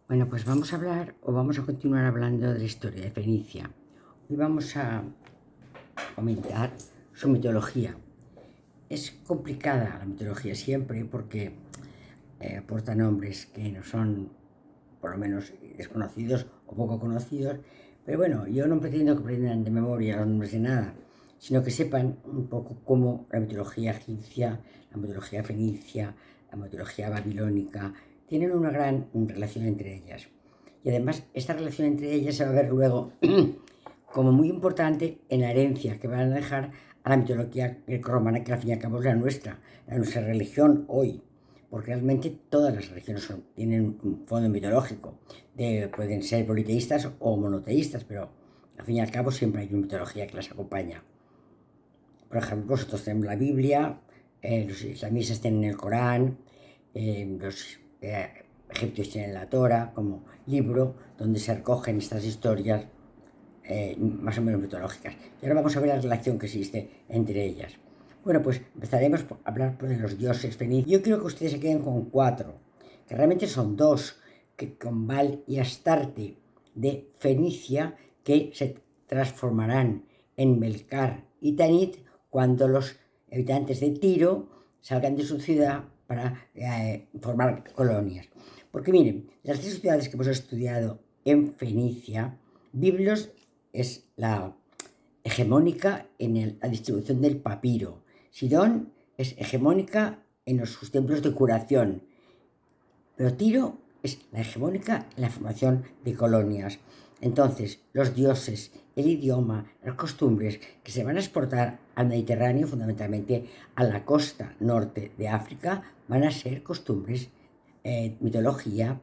Bueno, pues vamos a hablar o vamos a continuar hablando de la historia de Fenicia. Hoy vamos a comentar su mitología. Es complicada la mitología siempre porque aporta nombres que no son, por lo menos, desconocidos o poco conocidos. Pero bueno, yo no pretendo que aprendan de memoria los nombres de nada, sino que sepan un poco cómo la mitología egipcia, la mitología fenicia, la mitología babilónica, tienen una gran relación entre ellas. Y además, esta relación entre ellas se va a ver luego como muy importante en la herencia que van a dejar a la mitología greco-romana, que al fin y al cabo es la nuestra religión hoy. Porque realmente todas las religiones tienen un fondo mitológico. Pueden ser politeístas o monoteístas, pero al fin y al cabo siempre hay una mitología que las acompaña. Por ejemplo, nosotros tenemos la Biblia, los islamistas tienen el Corán, los egipcios tienen la Torah como libro donde se recogen estas historias más o menos mitológicas. Y ahora vamos a ver la relación que existe entre ellas. Bueno, pues empezaremos por hablar de los dioses fenicios. Yo quiero que ustedes se queden con cuatro, que realmente son dos, que con Baal y Astarte de Fenicia, que se transformarán en Melcar y Tanit cuando los habitantes de Tiro salgan de su ciudad para formar colonias. Porque miren, las tres ciudades que hemos estudiado en Fenicia, Biblos es la hegemónica en la distribución del papiro. Sidón es hegemónica en sus templos de curación. Pero Tiro es la hegemónica en la formación de colonias. Entonces, los dioses, el idioma, las costumbres que se van a exportar al Mediterráneo, fundamentalmente a la costa norte de África, van a ser costumbres, mitología,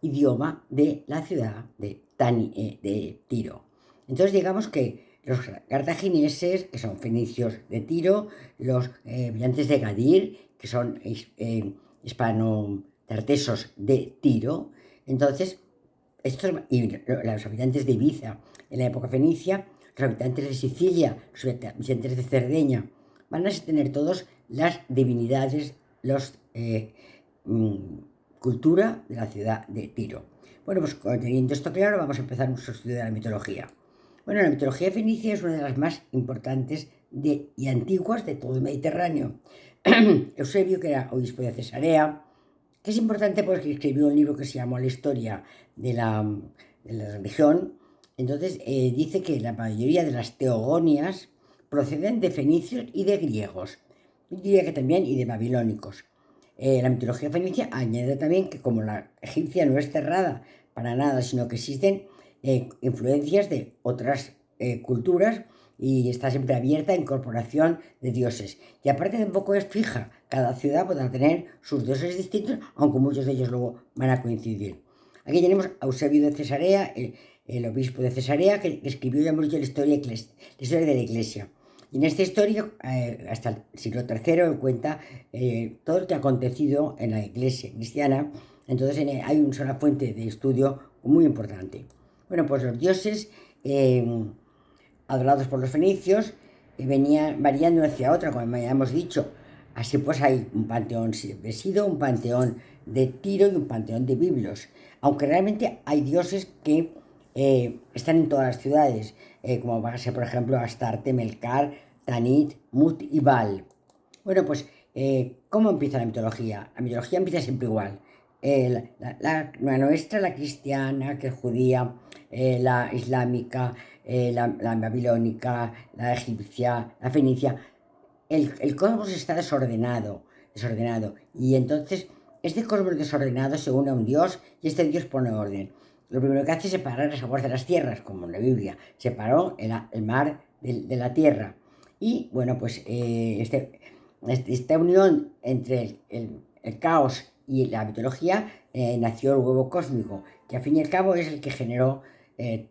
idioma de la ciudad de Tiro. Entonces digamos que los cartagineses, que son fenicios de Tiro, los habitantes de Gadir, que son hispano-tartesos de Tiro, entonces y los habitantes de Ibiza en la época fenicia, los habitantes de Sicilia, los habitantes de Cerdeña, van a tener todos las divinidades, los cultura de la ciudad de Tiro. Bueno, pues teniendo esto claro, vamos a empezar nuestro estudio de la mitología. Bueno, la mitología fenicia es una de las más importantes y antiguas de todo el Mediterráneo. Eusebio, que era obispo de Cesarea, que es importante porque escribió un libro que se llamó La historia de la religión. Entonces dice que la mayoría de las teogonias proceden de fenicios y de griegos. Yo diría que también y de babilónicos. La mitología fenicia añade también que como la egipcia no es cerrada para nada, sino que existen influencias de otras culturas y está siempre abierta a incorporación de dioses. Y aparte tampoco es fija, cada ciudad podrá tener sus dioses distintos, aunque muchos de ellos luego van a coincidir. Aquí tenemos a Eusebio de Cesarea, el obispo de Cesarea, que escribió, ya hemos dicho, la historia de la Iglesia. Y en esta historia, hasta el siglo III, cuenta todo lo que ha acontecido en la iglesia cristiana. Entonces hay una sola fuente de estudio muy importante. Bueno, pues los dioses adorados por los fenicios venían variando de una ciudad a otra, como ya hemos dicho. Así pues hay un panteón de Sido, un panteón de Tiro y un panteón de Biblos. Aunque realmente hay dioses que están en todas las ciudades, como va a ser, por ejemplo, Astarte, Melcar, Tanit, Mut y Baal. Bueno, pues, ¿cómo empieza la mitología? La mitología empieza siempre igual. La nuestra, la cristiana, que es judía, la islámica, la babilónica, la egipcia, la fenicia. El cosmos está desordenado. Y entonces, este cosmos desordenado se une a un Dios y este Dios pone orden. Lo primero que hace es separar las aguas de las tierras, como en la Biblia. Separó el mar de la tierra. Y bueno, pues esta unión entre el caos y la mitología nació el huevo cósmico, que al fin y al cabo es el que generó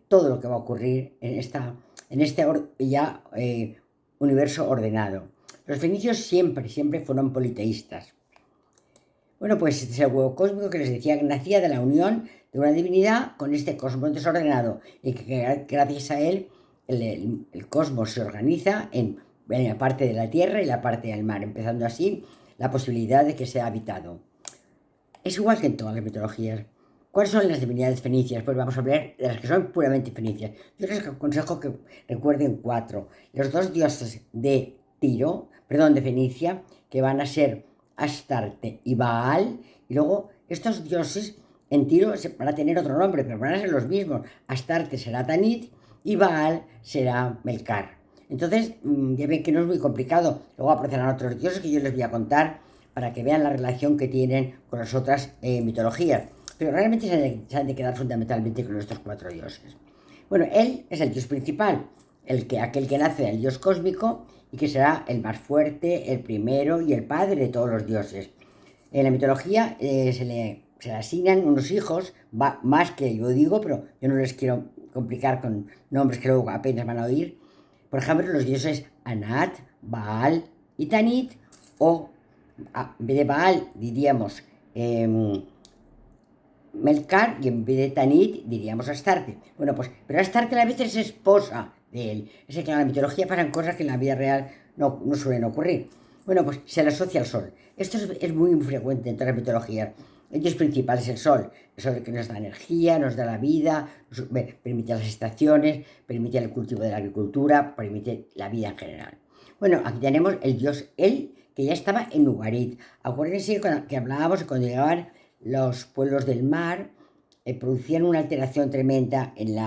todo lo que va a ocurrir en este ya universo ordenado. Los fenicios siempre fueron politeístas. Bueno, pues este es el huevo cósmico que les decía que nacía de la unión de una divinidad con este cosmos desordenado y que gracias a él el cosmos se organiza en la parte de la tierra y la parte del mar, empezando así la posibilidad de que sea habitado. Es igual que en todas las mitologías. ¿Cuáles son las divinidades fenicias? Pues vamos a hablar de las que son puramente fenicias. Yo les aconsejo que recuerden 4. Los 2 dioses de Tiro, perdón, de Fenicia, que van a ser Astarte y Baal. Y luego estos dioses en Tiro van a tener otro nombre, pero van a ser los mismos. Astarte será Tanit y Baal será Melcar. Entonces, ya ven que no es muy complicado. Luego aparecerán otros dioses que yo les voy a contar para que vean la relación que tienen con las otras mitologías. Pero realmente se han de quedar fundamentalmente con estos 4 dioses. Bueno, él es el dios principal, aquel que nace del dios cósmico y que será el más fuerte, el primero y el padre de todos los dioses. En la mitología se le asignan unos hijos, más que yo digo, pero yo no les quiero complicar con nombres que luego apenas van a oír. Por ejemplo, los dioses Anat, Baal y Tanit, o en vez de Baal diríamos Melcar y en vez de Tanit diríamos Astarte. Bueno, pues, pero Astarte a veces es esposa de él. Es que en la mitología pasan cosas que en la vida real no suelen ocurrir. Bueno, pues se le asocia al sol. Esto es muy frecuente en todas las mitologías. El dios principal es el sol que nos da energía, nos da la vida, permite las estaciones, permite el cultivo de la agricultura, permite la vida en general. Bueno, aquí tenemos el dios El, que ya estaba en Ugarit. Acuérdense que hablábamos cuando llegaban los pueblos del mar, producían una alteración tremenda en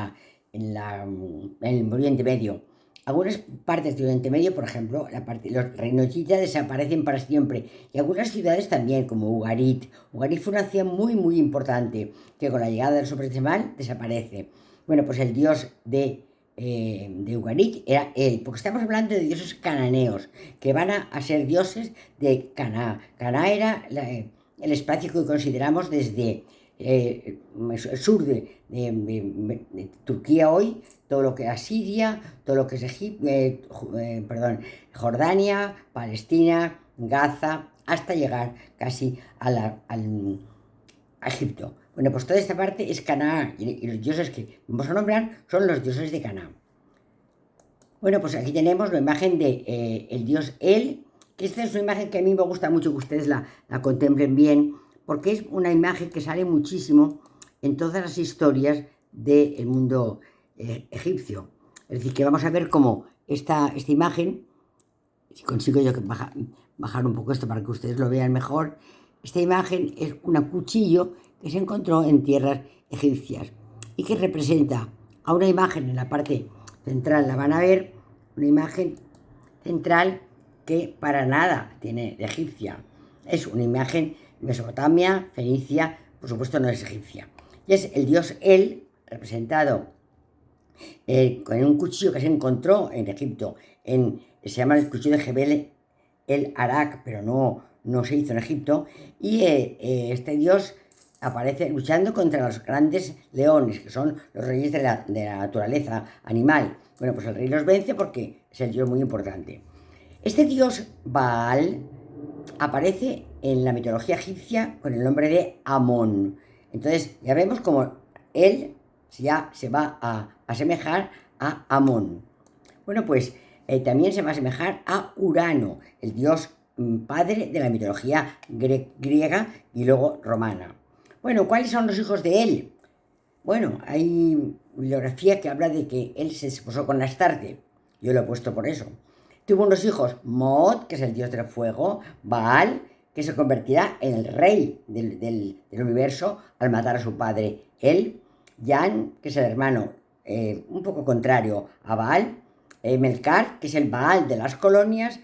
el Oriente Medio. Algunas partes del Oriente Medio, por ejemplo, los reinochitas desaparecen para siempre. Y algunas ciudades también, como Ugarit. Ugarit fue una ciudad muy, muy importante, que con la llegada de los hombres de mal desaparece. Bueno, pues el dios de Ugarit era él, porque estamos hablando de dioses cananeos, que van a ser dioses de Canaá. Canaá era el espacio que consideramos desde el sur de Turquía hoy, todo lo que es Siria, todo lo que es Jordania, Palestina, Gaza, hasta llegar casi a Egipto. Bueno, pues toda esta parte es Canaá, y los dioses que vamos a nombrar son los dioses de Canaá. Bueno, pues aquí tenemos la imagen de el dios El, que esta es una imagen que a mí me gusta mucho que ustedes la contemplen bien, porque es una imagen que sale muchísimo en todas las historias del mundo egipcio. Es decir, que vamos a ver cómo esta imagen, si consigo yo bajar un poco esto para que ustedes lo vean mejor, esta imagen es un cuchillo que se encontró en tierras egipcias y que representa a una imagen en la parte central, la van a ver, una imagen central que para nada tiene de egipcia. Es una imagen Mesopotamia, Fenicia, por supuesto no es egipcia. Y es el dios El, representado con un cuchillo que se encontró en Egipto, se llama el cuchillo de Jebel el Arak, pero no se hizo en Egipto, y este dios aparece luchando contra los grandes leones, que son los reyes de la naturaleza animal. Bueno, pues el rey los vence porque es el dios muy importante. Este dios Baal aparece en la mitología egipcia con el nombre de Amón. Entonces ya vemos como él ya se va a asemejar a Amón. Bueno, pues también se va a asemejar a Urano, el dios padre de la mitología griega y luego romana. Bueno, ¿cuáles son los hijos de él? Bueno, hay bibliografía que habla de que él se esposó con Astarte. Yo lo he puesto por eso. Tuvo unos hijos, Mod, que es el dios del fuego, Baal, que se convertirá en el rey del universo al matar a su padre, él, Yan, que es el hermano un poco contrario a Baal, Melcar, que es el Baal de las colonias,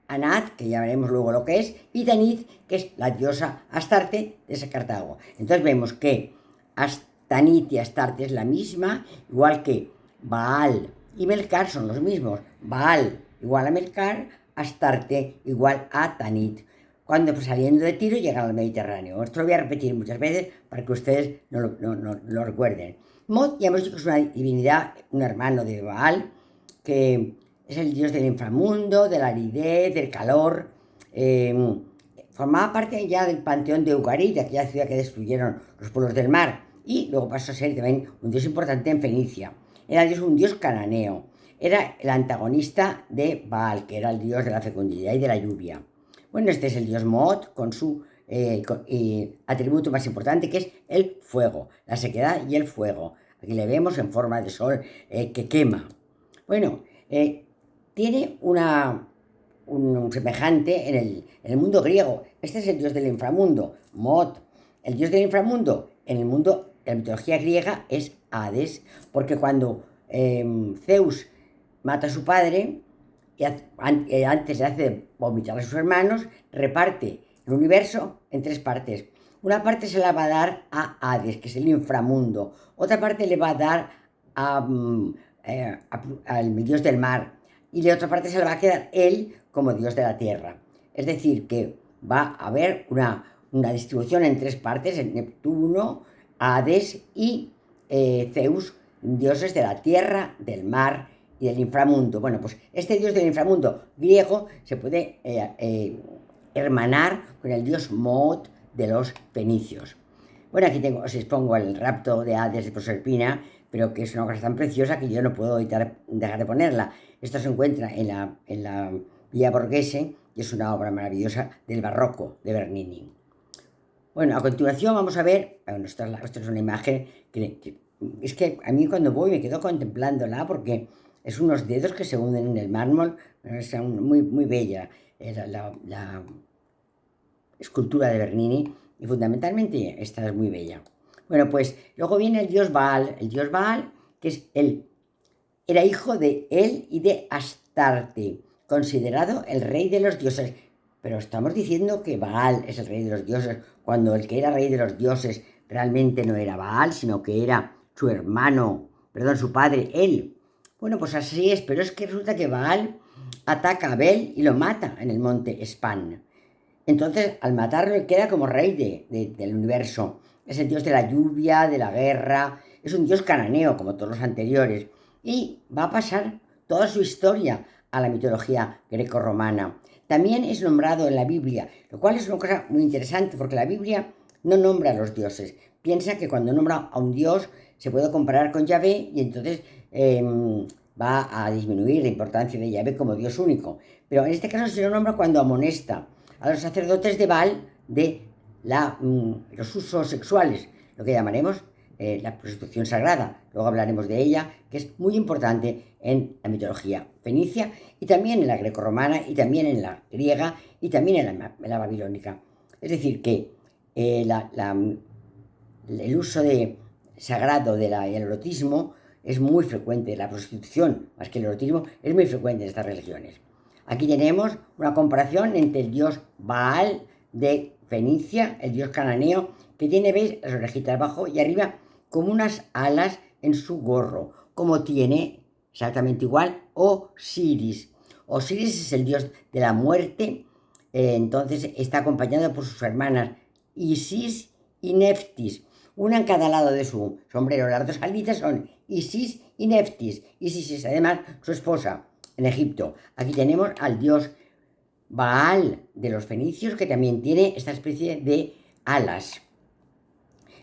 Anat, que ya veremos luego lo que es, y Tanit, que es la diosa Astarte de ese Cartago. Entonces vemos que Tanit y Astarte es la misma, igual que Baal y Melcar son los mismos. Baal igual a Melcar, Astarte igual a Tanit. Cuando pues, saliendo de Tiro llegan al Mediterráneo. Esto lo voy a repetir muchas veces para que ustedes no lo recuerden. Mod, ya hemos dicho que es una divinidad, un hermano de Baal, que es el dios del inframundo, de la aridez, del calor. Formaba parte ya del panteón de Ugarit, aquella ciudad que destruyeron los pueblos del mar. Y luego pasó a ser también un dios importante en Fenicia. Era un dios cananeo. Era el antagonista de Baal, que era el dios de la fecundidad y de la lluvia. Bueno, este es el dios Mod, con su atributo más importante, que es el fuego, la sequedad y el fuego. Aquí le vemos en forma de sol que quema. Bueno, tiene un semejante en el mundo griego. Este es el dios del inframundo, Mot. El dios del inframundo en el mundo, en la mitología griega, es Hades, porque cuando Zeus mata a su padre, y antes de hacer vomitar a sus hermanos, reparte el universo en tres partes. Una parte se la va a dar a Hades, que es el inframundo. Otra parte le va a dar al dios del mar. Y la otra parte se la va a quedar él como dios de la tierra. Es decir, que va a haber una distribución en tres partes, en Neptuno, Hades y Zeus, dioses de la tierra, del mar y del inframundo. Bueno, pues este dios del inframundo griego se puede hermanar con el dios Mot de los fenicios. Bueno, aquí os expongo el rapto de Hades de Proserpina, pero que es una cosa tan preciosa que yo no puedo dejar de ponerla. Esto se encuentra en la Villa Borghese y es una obra maravillosa del barroco de Bernini. Bueno, a continuación vamos a ver, bueno, esta es una imagen que es que a mí cuando voy me quedo contemplándola porque es unos dedos que se hunden en el mármol, es muy, muy bella la escultura de Bernini y fundamentalmente esta es muy bella. Bueno, pues luego viene el dios Baal, que es era hijo de él y de Astarte, considerado el rey de los dioses. Pero estamos diciendo que Baal es el rey de los dioses, cuando el que era rey de los dioses realmente no era Baal, sino que era su hermano, perdón, su padre, él. Bueno, pues así es, pero es que resulta que Baal ataca a Abel y lo mata en el monte Span. Entonces, al matarlo, él queda como rey del universo. Es el dios de la lluvia, de la guerra, es un dios cananeo, como todos los anteriores. Y va a pasar toda su historia a la mitología grecorromana. También es nombrado en la Biblia, lo cual es una cosa muy interesante, porque la Biblia no nombra a los dioses. Piensa que cuando nombra a un dios se puede comparar con Yahvé y entonces va a disminuir la importancia de Yahvé como dios único. Pero en este caso se lo nombra cuando amonesta a los sacerdotes de Baal de los usos sexuales, lo que llamaremos la prostitución sagrada. Luego hablaremos de ella, que es muy importante en la mitología fenicia y también en la grecorromana y también en la griega y también en la babilónica. Es decir, que el uso sagrado del erotismo es muy frecuente, la prostitución más que el erotismo es muy frecuente en estas religiones. Aquí tenemos una comparación entre el dios Baal de Fenicia, el dios cananeo, que tiene, ¿veis?, las orejitas abajo y arriba como unas alas en su gorro, como tiene exactamente igual Osiris. Osiris es el dios de la muerte, entonces está acompañado por sus hermanas Isis y Neftis, una en cada lado de su sombrero. Las dos alitas son Isis y Neftis. Isis es además su esposa en Egipto. Aquí tenemos al dios Baal de los fenicios, que también tiene esta especie de alas.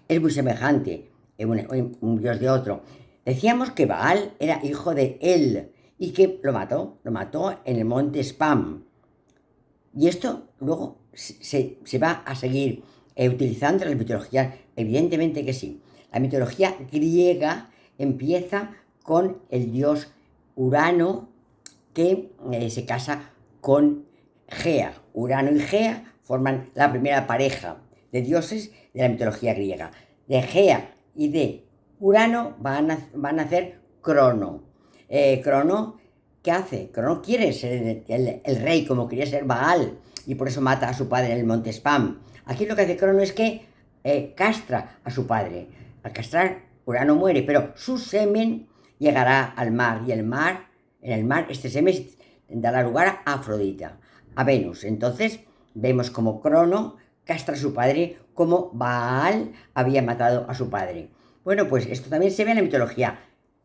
Es muy semejante un dios de otro. Decíamos que Baal era hijo de él y que lo mató en el monte Spam. Y esto luego se va a seguir utilizando en la mitología, evidentemente que sí. La mitología griega empieza con el dios Urano, que se casa con Gea. Urano y Gea forman la primera pareja de dioses de la mitología griega. De Gea y de Urano van a nacer Crono. Crono, ¿qué hace? Crono quiere ser el rey, como quería ser Baal, y por eso mata a su padre en el monte Spam. Aquí lo que hace Crono es que castra a su padre. Al castrar, Urano muere, pero su semen llegará al mar, y en el mar este semen dará lugar a Afrodita, a Venus. Entonces vemos como Crono castra a su padre, como Baal había matado a su padre. Bueno, pues esto también se ve en la mitología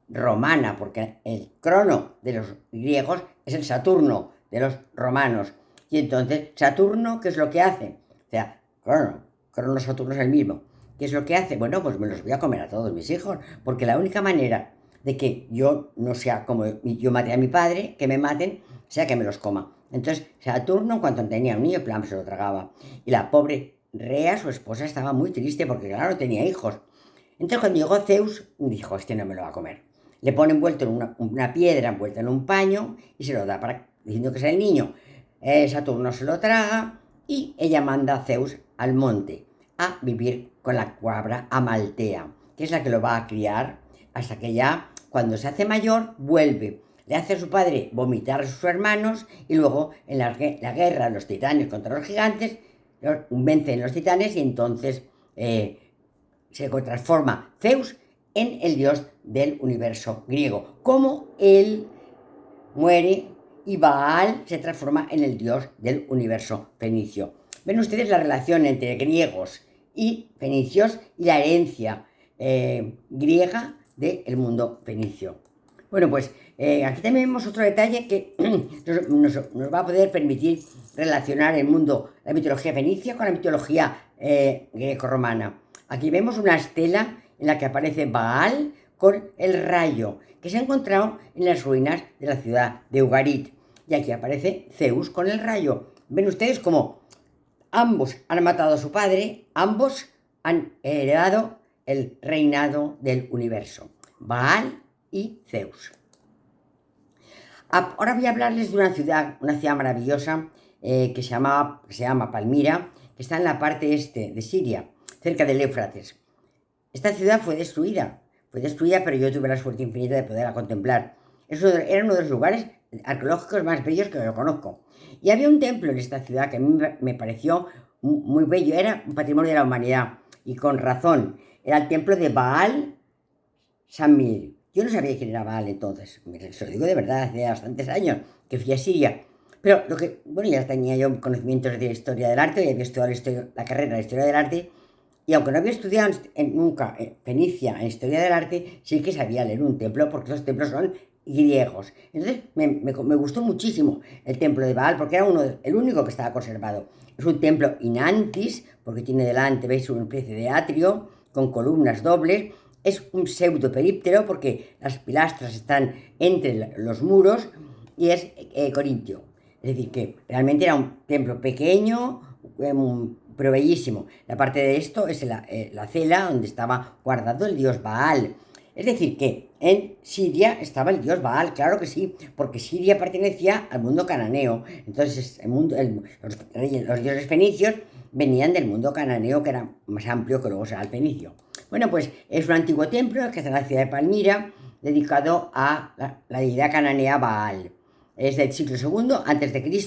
romana, porque el Crono de los griegos es el Saturno de los romanos. Y entonces, Saturno, ¿qué es lo que hace? O sea, Crono Saturno es el mismo. ¿Qué es lo que hace? Bueno, pues me los voy a comer a todos mis hijos, porque la única manera de que yo no sea como yo maté a mi padre, que me maten, sea que me los coma. Entonces, Saturno, cuando tenía un niño, plan, se lo tragaba. Y la pobre Rea, su esposa, estaba muy triste porque, claro, no tenía hijos. Entonces, cuando llegó Zeus, dijo, este no me lo va a comer. Le pone envuelto en una piedra, envuelta en un paño, y se lo da diciendo que es el niño. Saturno se lo traga y ella manda a Zeus al monte a vivir con la cabra Amaltea, que es la que lo va a criar hasta que ya, cuando se hace mayor, vuelve. Le hace a su padre vomitar a sus hermanos y luego en la guerra los titanes contra los gigantes vencen los titanes y entonces se transforma Zeus en el dios del universo griego. Como él muere y Baal se transforma en el dios del universo fenicio. Ven ustedes la relación entre griegos y fenicios y la herencia griega del mundo fenicio. Bueno, pues aquí también vemos otro detalle que nos va a poder permitir relacionar el mundo, la mitología fenicia con la mitología greco-romana. Aquí vemos una estela en la que aparece Baal con el rayo, que se ha encontrado en las ruinas de la ciudad de Ugarit. Y aquí aparece Zeus con el rayo. Ven ustedes cómo ambos han matado a su padre, ambos han heredado el reinado del universo. Baal y Zeus. Ahora voy a hablarles de una ciudad maravillosa que se llama Palmira, que está en la parte este de Siria, cerca del Éufrates. Esta ciudad fue destruida, pero yo tuve la suerte infinita de poderla contemplar. Era uno de los lugares arqueológicos más bellos que yo conozco. Y había un templo en esta ciudad que a mí me pareció muy bello, era un patrimonio de la humanidad, y con razón. Era el templo de Baal Samir. Yo no sabía quién era Baal entonces, se lo digo de verdad, hace bastantes años que fui a Siria. Pero ya tenía yo conocimientos de historia del arte, y había estudiado la carrera de historia del arte, y aunque no había estudiado nunca Fenicia en historia del arte, sí que sabía leer un templo, porque los templos son griegos. Entonces me gustó muchísimo el templo de Baal, porque era el único que estaba conservado. Es un templo in antis, porque tiene delante, veis, una especie de atrio con columnas dobles. Es un pseudo períptero porque las pilastras están entre los muros y es corintio. Es decir, que realmente era un templo pequeño, pero bellísimo. La parte de esto es la cela donde estaba guardado el dios Baal. Es decir, que en Siria estaba el dios Baal, claro que sí, porque Siria pertenecía al mundo cananeo. Entonces los dioses fenicios venían del mundo cananeo, que era más amplio que luego será el fenicio. Bueno, pues es un antiguo templo que está en la ciudad de Palmira, dedicado a la deidad cananea Baal. Es del siglo II a.C.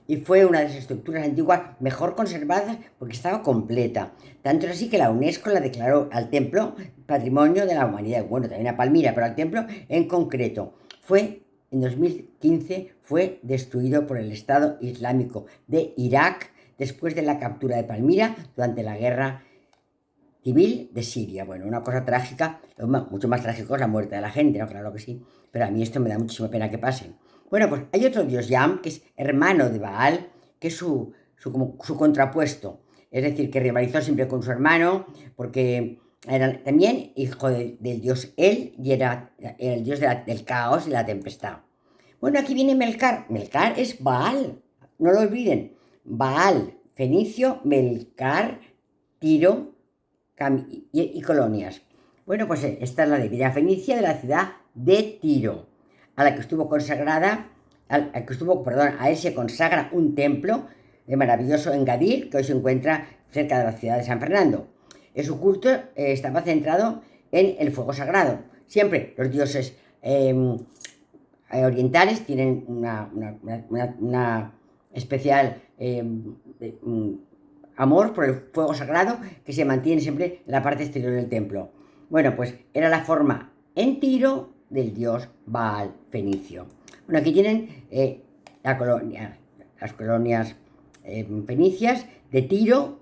y fue una de las estructuras antiguas mejor conservadas porque estaba completa. Tanto es así que la UNESCO la declaró al templo Patrimonio de la Humanidad. Bueno, también a Palmira, pero al templo en concreto. En 2015 fue destruido por el Estado Islámico de Irak después de la captura de Palmira durante la guerra civil de Siria. Bueno, una cosa trágica, mucho más trágico es la muerte de la gente, ¿no? Claro que sí, pero a mí esto me da muchísima pena que pase. Bueno, pues hay otro dios Yam, que es hermano de Baal, que es su contrapuesto. Es decir, que rivalizó siempre con su hermano, porque era también hijo del dios El, y era el dios del caos y la tempestad. Bueno, aquí viene Melcar. Melcar es Baal, no lo olviden. Baal, fenicio, Melcar, Tiro y colonias. Bueno, pues esta es la deidad fenicia de la ciudad de Tiro, a la que estuvo consagrada, a él se consagra un templo maravilloso en Gadir, que hoy se encuentra cerca de la ciudad de San Fernando. Su culto estaba centrado en el fuego sagrado. Siempre los dioses orientales tienen una especial amor por el fuego sagrado que se mantiene siempre en la parte exterior del templo. Bueno, pues era la forma en Tiro del dios Baal fenicio. Bueno, aquí tienen las colonias fenicias de Tiro,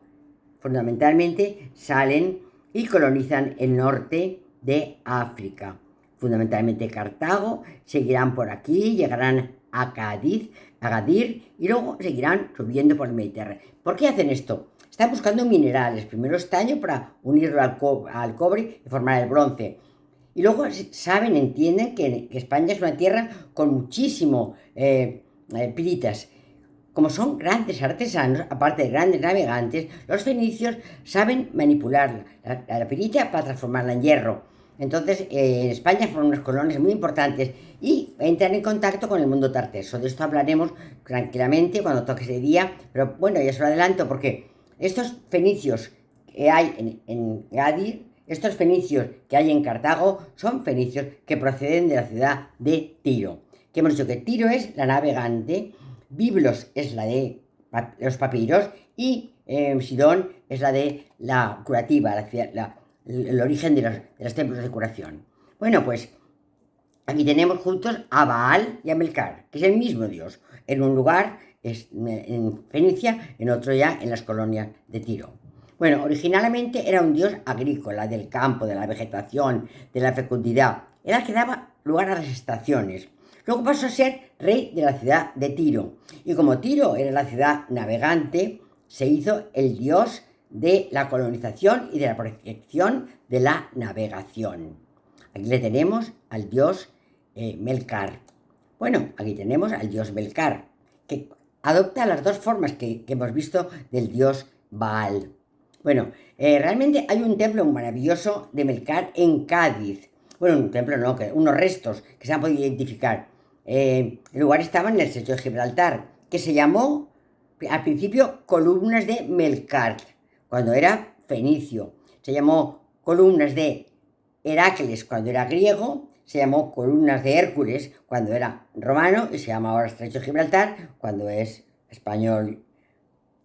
fundamentalmente salen y colonizan el norte de África. Fundamentalmente Cartago, seguirán por aquí, llegarán a Cádiz, a Gadir, y luego seguirán subiendo por el Mediterráneo. ¿Por qué hacen esto? Están buscando minerales, primero estaño para unirlo al cobre y formar el bronce. Y luego entienden que España es una tierra con muchísimo piritas. como son grandes artesanos, aparte de grandes navegantes, los fenicios saben manipular la pirita para transformarla en hierro. Entonces, en España fueron unos colonias muy importantes y entran en contacto con el mundo tarteso. De esto hablaremos tranquilamente cuando toque ese día, pero bueno, ya se lo adelanto porque estos fenicios que hay en Cádiz, estos fenicios que hay en Cartago, son fenicios que proceden de la ciudad de Tiro. Que hemos dicho que Tiro es la navegante, Biblos es la de los papiros y Sidón es la de la curativa, el origen de los templos de curación. Bueno, pues aquí tenemos juntos a Baal y a Melcar, que es el mismo dios, en un lugar en Fenicia, en otro ya en las colonias de Tiro. Bueno, originalmente era un dios agrícola, del campo, de la vegetación, de la fecundidad. Era el que daba lugar a las estaciones. Luego pasó a ser rey de la ciudad de Tiro. Y como Tiro era la ciudad navegante, se hizo el dios de la colonización y de la protección de la navegación. Aquí le tenemos al dios Melcar. Bueno, aquí tenemos al dios Melcar, que adopta las dos formas que hemos visto del dios Baal. Bueno, realmente hay un templo maravilloso de Melcar en Cádiz. Bueno, un templo no, unos restos que se han podido identificar. El lugar estaba en el estrecho de Gibraltar, que se llamó al principio Columnas de Melcar, cuando era fenicio. Se llamó Columnas de Heracles cuando era griego, se llamó Columnas de Hércules cuando era romano y se llama ahora Estrecho de Gibraltar cuando es español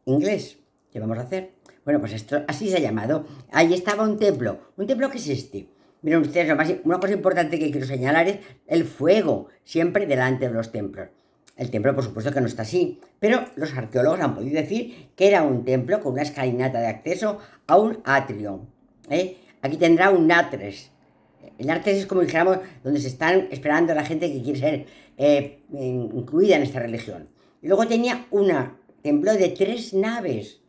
inglés. ¿Qué vamos a hacer? Bueno, pues esto así se ha llamado. Ahí estaba un templo. ¿Un templo qué es este? Miren ustedes, una cosa importante que quiero señalar es el fuego, siempre delante de los templos. El templo, por supuesto, que no está así, pero los arqueólogos han podido decir que era un templo con una escalinata de acceso a un atrio. Aquí tendrá un natres. El natres es como dijéramos donde se están esperando a la gente que quiere ser incluida en esta religión. Y luego tenía un templo de 3 naves,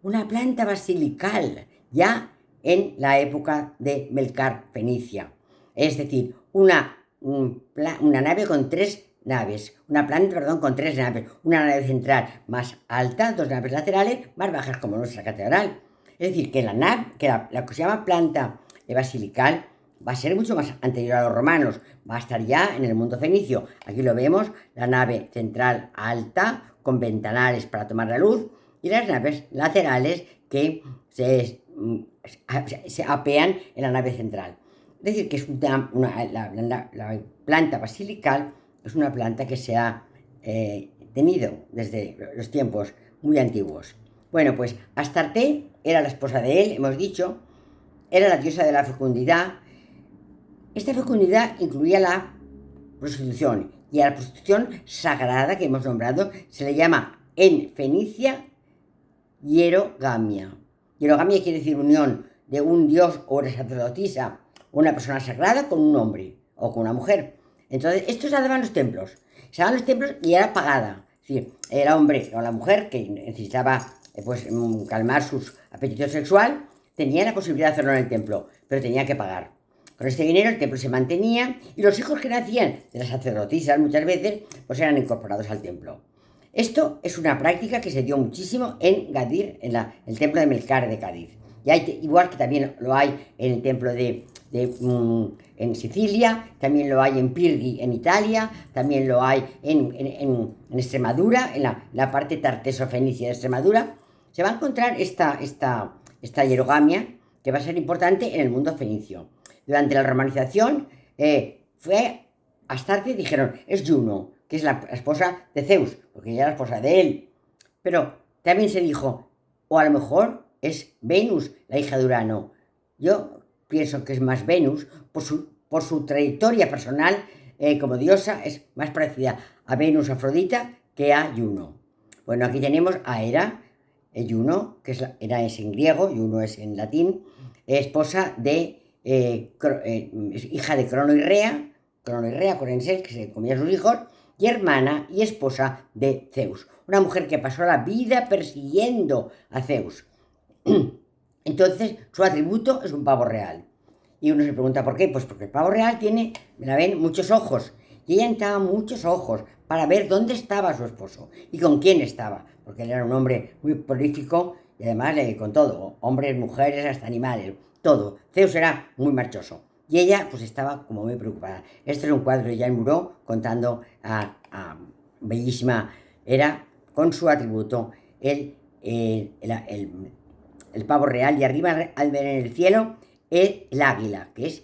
una planta basilical, ya en la época de Melcar Fenicia. Es decir, una nave con 3 naves, una planta, perdón, con 3 naves, una nave central más alta, 2 naves laterales más bajas como nuestra catedral. Es decir, que la nave, que la que se llama planta basilical, va a ser mucho más anterior a los romanos, va a estar ya en el mundo fenicio. Aquí lo vemos, la nave central alta, con ventanales para tomar la luz, y las naves laterales que se apean en la nave central. Es decir, que es la planta basilical es una planta que se ha tenido desde los tiempos muy antiguos. Bueno, pues Astarte era la esposa de él, hemos dicho, era la diosa de la fecundidad. Esta fecundidad incluía la prostitución, y a la prostitución sagrada que hemos nombrado se le llama en Fenicia hierogamia. Hierogamia quiere decir unión de un dios o una sacerdotisa o una persona sagrada con un hombre o con una mujer. Entonces, esto se daba en los templos. Se daban los templos y era pagada. Es decir, el hombre o la mujer que necesitaba calmar su apetito sexual tenía la posibilidad de hacerlo en el templo, pero tenía que pagar. Con este dinero el templo se mantenía y los hijos que nacían de las sacerdotisas muchas veces pues eran incorporados al templo. Esto es una práctica que se dio muchísimo en Gadir, en el templo de Melcar de Cádiz. Y igual que también lo hay en el templo en Sicilia, también lo hay en Pirgi en Italia, también lo hay en Extremadura, en la parte tarteso-fenicia de Extremadura. Se va a encontrar esta hierogamia que va a ser importante en el mundo fenicio. Durante la romanización fue Astarte, dijeron, es Juno, que es la esposa de Zeus, porque ella era la esposa de él. Pero también se dijo, o a lo mejor es Venus, la hija de Urano. Yo pienso que es más Venus, por su trayectoria personal como diosa, es más parecida a Venus Afrodita que a Juno. Bueno, aquí tenemos a Hera, Juno, que Hera es en griego, Juno es en latín, esposa de, hija de Crono y Rea, acuérdense, que se comía a sus hijos, y hermana y esposa de Zeus. Una mujer que pasó la vida persiguiendo a Zeus. Entonces, su atributo es un pavo real. Y uno se pregunta, ¿por qué? Pues porque el pavo real tiene, la ven, muchos ojos. y ella necesitaba muchos ojos para ver dónde estaba su esposo y con quién estaba, porque él era un hombre muy prolífico y además con todo, hombres, mujeres, hasta animales, todo. Zeus era muy marchoso. Y ella pues estaba como muy preocupada. Este es un cuadro de Jean Moreau contando a bellísima era con su atributo el pavo real y arriba al ver en el cielo el águila, que es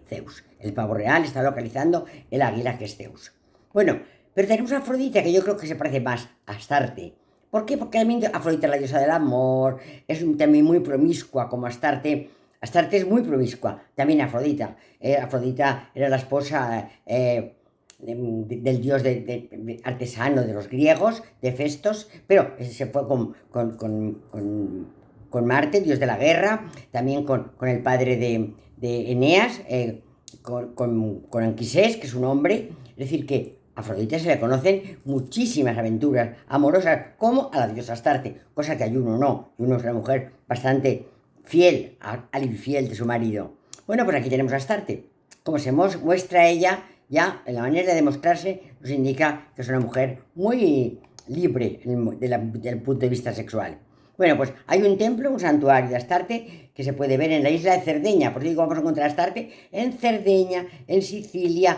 Zeus. El pavo real está localizando el águila, que es Zeus. Bueno, pero tenemos a Afrodita, que yo creo que se parece más a Astarte. ¿Por qué? Porque también Afrodita es la diosa del amor, es también muy promiscua como Astarte. Astarte es muy promiscua, también Afrodita. Afrodita era la esposa del dios artesano de los griegos, de Festos, pero se fue con Marte, dios de la guerra, también con el padre de Eneas, con Anquisés, que es un hombre. Es decir, que a Afrodita se le conocen muchísimas aventuras amorosas, como a la diosa Astarte, cosa que a Juno no. Juno es una mujer bastante fiel al infiel de su marido. Bueno, pues aquí tenemos a Astarte. Como se muestra ella, ya en la manera de mostrarse, nos indica que es una mujer muy libre desde el punto de vista sexual. Bueno, pues hay un templo, un santuario de Astarte, que se puede ver en la isla de Cerdeña. Por eso digo, vamos a encontrar Astarte en Cerdeña, en Sicilia,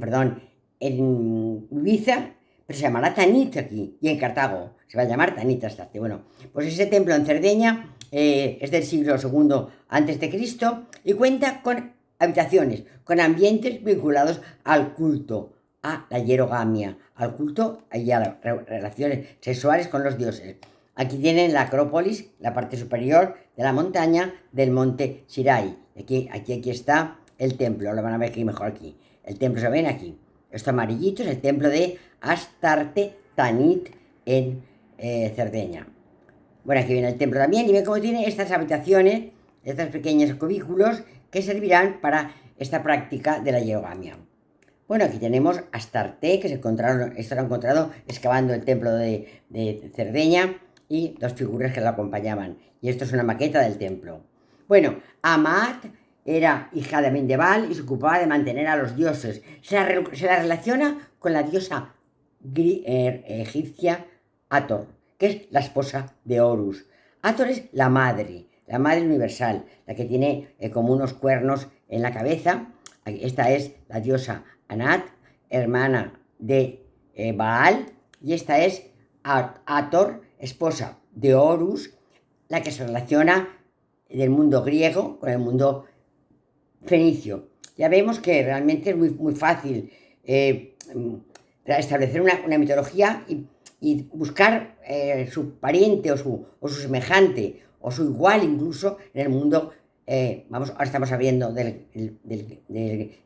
perdón, en Ibiza, pero se llamará Tanit aquí, y en Cartago se va a llamar Tanit Astarte. Bueno, pues ese templo en Cerdeña es del siglo II antes de Cristo y cuenta con habitaciones, con ambientes vinculados al culto, a la hierogamia, al culto y a las relaciones sexuales con los dioses. Aquí tienen la Acrópolis, la parte superior de la montaña del monte Sirai. Aquí está el templo, lo van a ver aquí mejor aquí. El templo se ven aquí. Esto amarillito es el templo de Astarte Tanit en Cerdeña. Bueno, aquí viene el templo también y ven cómo tiene estas habitaciones, estos pequeños cubículos que servirán para esta práctica de la hierogamia. Bueno, aquí tenemos Astarte, que esto lo han encontrado excavando el templo de Cerdeña y dos figuras que lo acompañaban. Y esto es una maqueta del templo. Bueno, Amat era hija de Mendebal y se ocupaba de mantener a los dioses. Se la relaciona con la diosa egipcia Hathor, que es la esposa de Horus. Hathor es la madre universal, la que tiene como unos cuernos en la cabeza. Esta es la diosa Anat, hermana de Baal, y esta es Hathor, esposa de Horus, la que se relaciona del mundo griego con el mundo fenicio. Ya vemos que realmente es muy fácil establecer una mitología y buscar su pariente o su semejante o su igual incluso en el mundo. Ahora estamos hablando del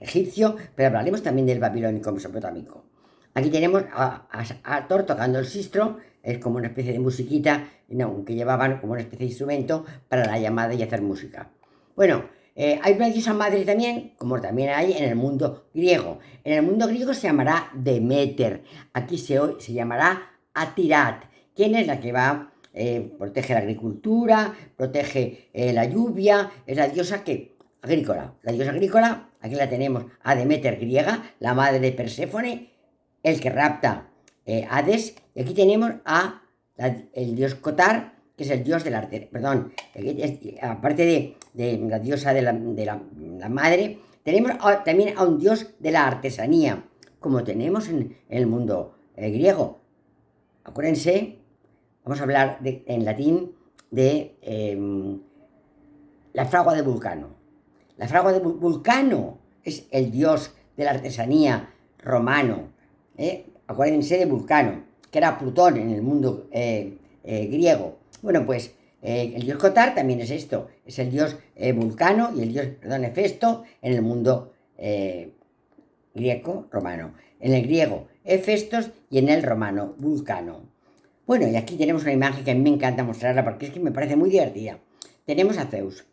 egipcio, pero hablaremos también del babilónico mesopotámico. Aquí tenemos a Thor tocando el sistro, es como una especie de musiquita, que llevaban como una especie de instrumento para la llamada y hacer música. Bueno, hay una diosa madre también, como también hay en el mundo griego. En el mundo griego se llamará Deméter, aquí se llamará Atirat, quien es la que protege la agricultura, protege la lluvia, es la diosa agrícola. La diosa agrícola, aquí la tenemos a Deméter griega, la madre de Perséfone, el que rapta Hades, y aquí tenemos el dios Cotar, que es el dios del arte. Perdón, aparte de la diosa de la madre, tenemos también a un dios de la artesanía, como tenemos en el mundo griego. Acuérdense, vamos a hablar en latín de la fragua de Vulcano. La fragua de Vulcano es el dios de la artesanía romano. Acuérdense de Vulcano, que era Plutón en el mundo griego. Bueno, pues el dios Cotar también es esto, es el dios Vulcano y el dios, Hefesto en el mundo griego-romano. En el griego Hefestos y en el romano Vulcano. Bueno, y aquí tenemos una imagen que a mí me encanta mostrarla porque es que me parece muy divertida. Tenemos a Zeus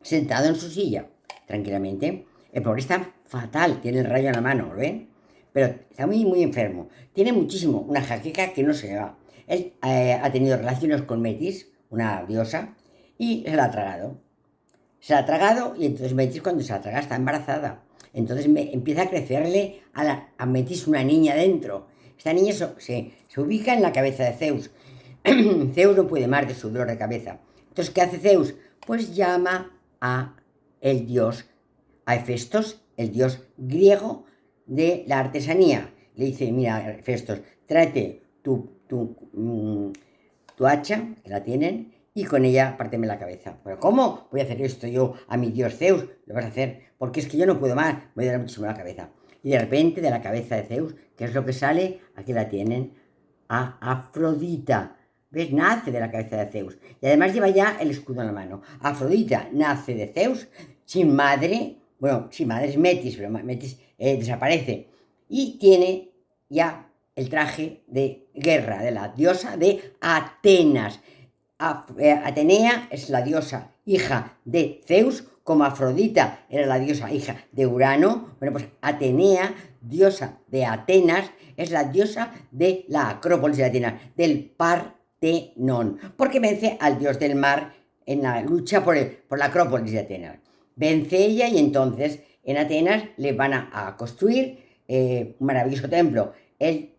sentado en su silla, tranquilamente. El pobre está fatal, tiene el rayo en la mano, ¿lo ven? Pero está muy enfermo. Tiene muchísimo, una jaqueca que no se le va. Él ha tenido relaciones con Metis, una diosa, y se la ha tragado. Se la ha tragado y entonces Metis cuando se la traga está embarazada. Entonces empieza a crecerle a Metis una niña dentro. Esta niña se ubica en la cabeza de Zeus. Zeus no puede más de su dolor de cabeza. Entonces, ¿qué hace Zeus? Pues llama a el dios, a Hefestos, el dios griego de la artesanía. Le dice, mira, Hefestos, tráete tu hacha, que la tienen, y con ella párteme la cabeza. ¿Pero cómo voy a hacer esto yo a mi dios Zeus? Lo vas a hacer, porque es que yo no puedo más, me voy a dar muchísimo la cabeza. Y de repente, de la cabeza de Zeus, ¿qué es lo que sale? Aquí la tienen, a Afrodita. ¿Ves? Nace de la cabeza de Zeus. Y además lleva ya el escudo en la mano. Afrodita nace de Zeus, sin madre. Bueno, sin madre es Metis, pero Metis desaparece. Y tiene ya el traje de guerra de la diosa de Atenas. Atenea es la diosa hija de Zeus, como Afrodita era la diosa hija de Urano. Bueno, pues Atenea, diosa de Atenas, es la diosa de la Acrópolis de Atenas, del Partenón, porque vence al dios del mar en la lucha por la Acrópolis de Atenas. Vence ella y entonces en Atenas le van a construir un maravilloso templo,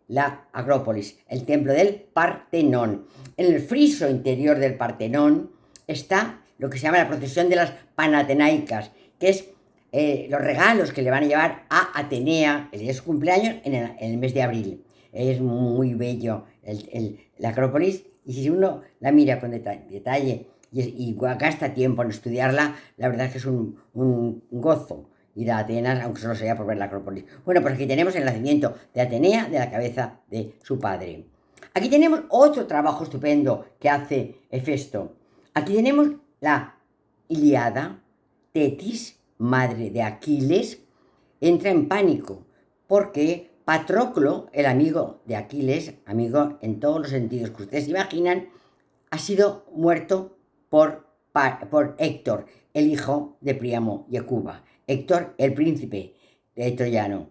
la Acrópolis, el templo del Partenón. En el friso interior del Partenón está lo que se llama la procesión de las Panatenaicas, que es los regalos que le van a llevar a Atenea el día de su cumpleaños en el mes de abril. Es muy bello la Acrópolis, y si uno la mira con detalle y gasta tiempo en estudiarla, la verdad es que es un gozo ir a Atenas, aunque solo sea por ver la Acrópolis. Bueno, pues aquí tenemos el nacimiento de Atenea de la cabeza de su padre. Aquí tenemos otro trabajo estupendo que hace Hefesto. Aquí tenemos la Ilíada. Tetis, madre de Aquiles, entra en pánico porque Patroclo, el amigo de Aquiles, amigo en todos los sentidos que ustedes imaginan, ha sido muerto por Héctor, el hijo de Príamo y Hecuba. Héctor, el príncipe troyano.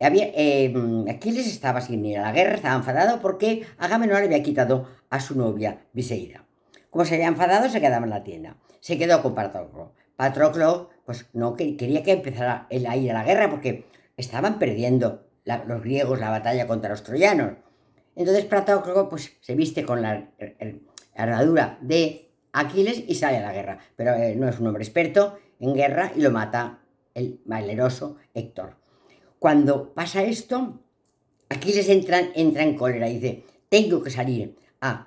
Aquiles estaba sin ir a la guerra, estaba enfadado porque Agamenón le había quitado a su novia Biseida. Como se había enfadado, se quedaba en la tienda. Se quedó con Patroclo. Patroclo, pues no quería que empezara él a ir a la guerra porque estaban perdiendo los griegos la batalla contra los troyanos. Entonces Patroclo pues se viste con la armadura de Aquiles y sale a la guerra. Pero no es un hombre experto en guerra y lo mata el valeroso Héctor. Cuando pasa esto, Aquiles entra en cólera y dice, tengo que salir a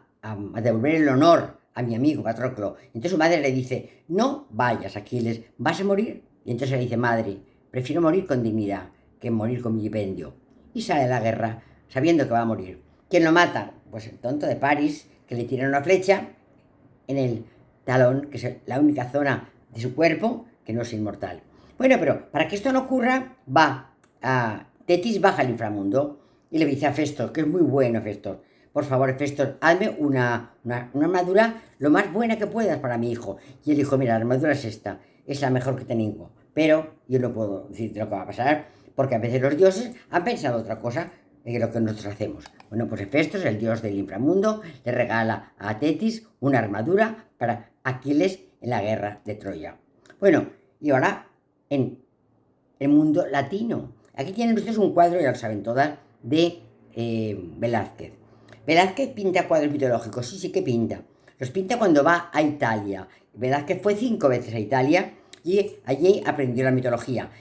devolver el honor a mi amigo Patroclo. Entonces su madre le dice, no vayas, Aquiles, vas a morir. Y entonces le dice, madre, prefiero morir con dignidad que morir con vilipendio. Y sale a la guerra sabiendo que va a morir. ¿Quién lo mata? Pues el tonto de París, que le tira una flecha en el talón, que es la única zona de su cuerpo que no es inmortal. Bueno, pero para que esto no ocurra, Tetis baja al inframundo y le dice a Festos, que es muy bueno Festos, por favor, Festos, hazme una armadura lo más buena que puedas para mi hijo. Y él dijo, mira, la armadura es esta, es la mejor que tengo, pero yo no puedo decirte lo que va a pasar, porque a veces los dioses han pensado otra cosa de lo que nosotros hacemos. Bueno, pues Hefestos, el dios del inframundo, le regala a Tetis una armadura para Aquiles en la guerra de Troya. Bueno, y ahora en el mundo latino. Aquí tienen ustedes un cuadro, ya lo saben todas, de Velázquez. Velázquez pinta cuadros mitológicos, sí que pinta. Los pinta cuando va a Italia. Velázquez fue 5 veces a Italia y allí aprendió la mitología.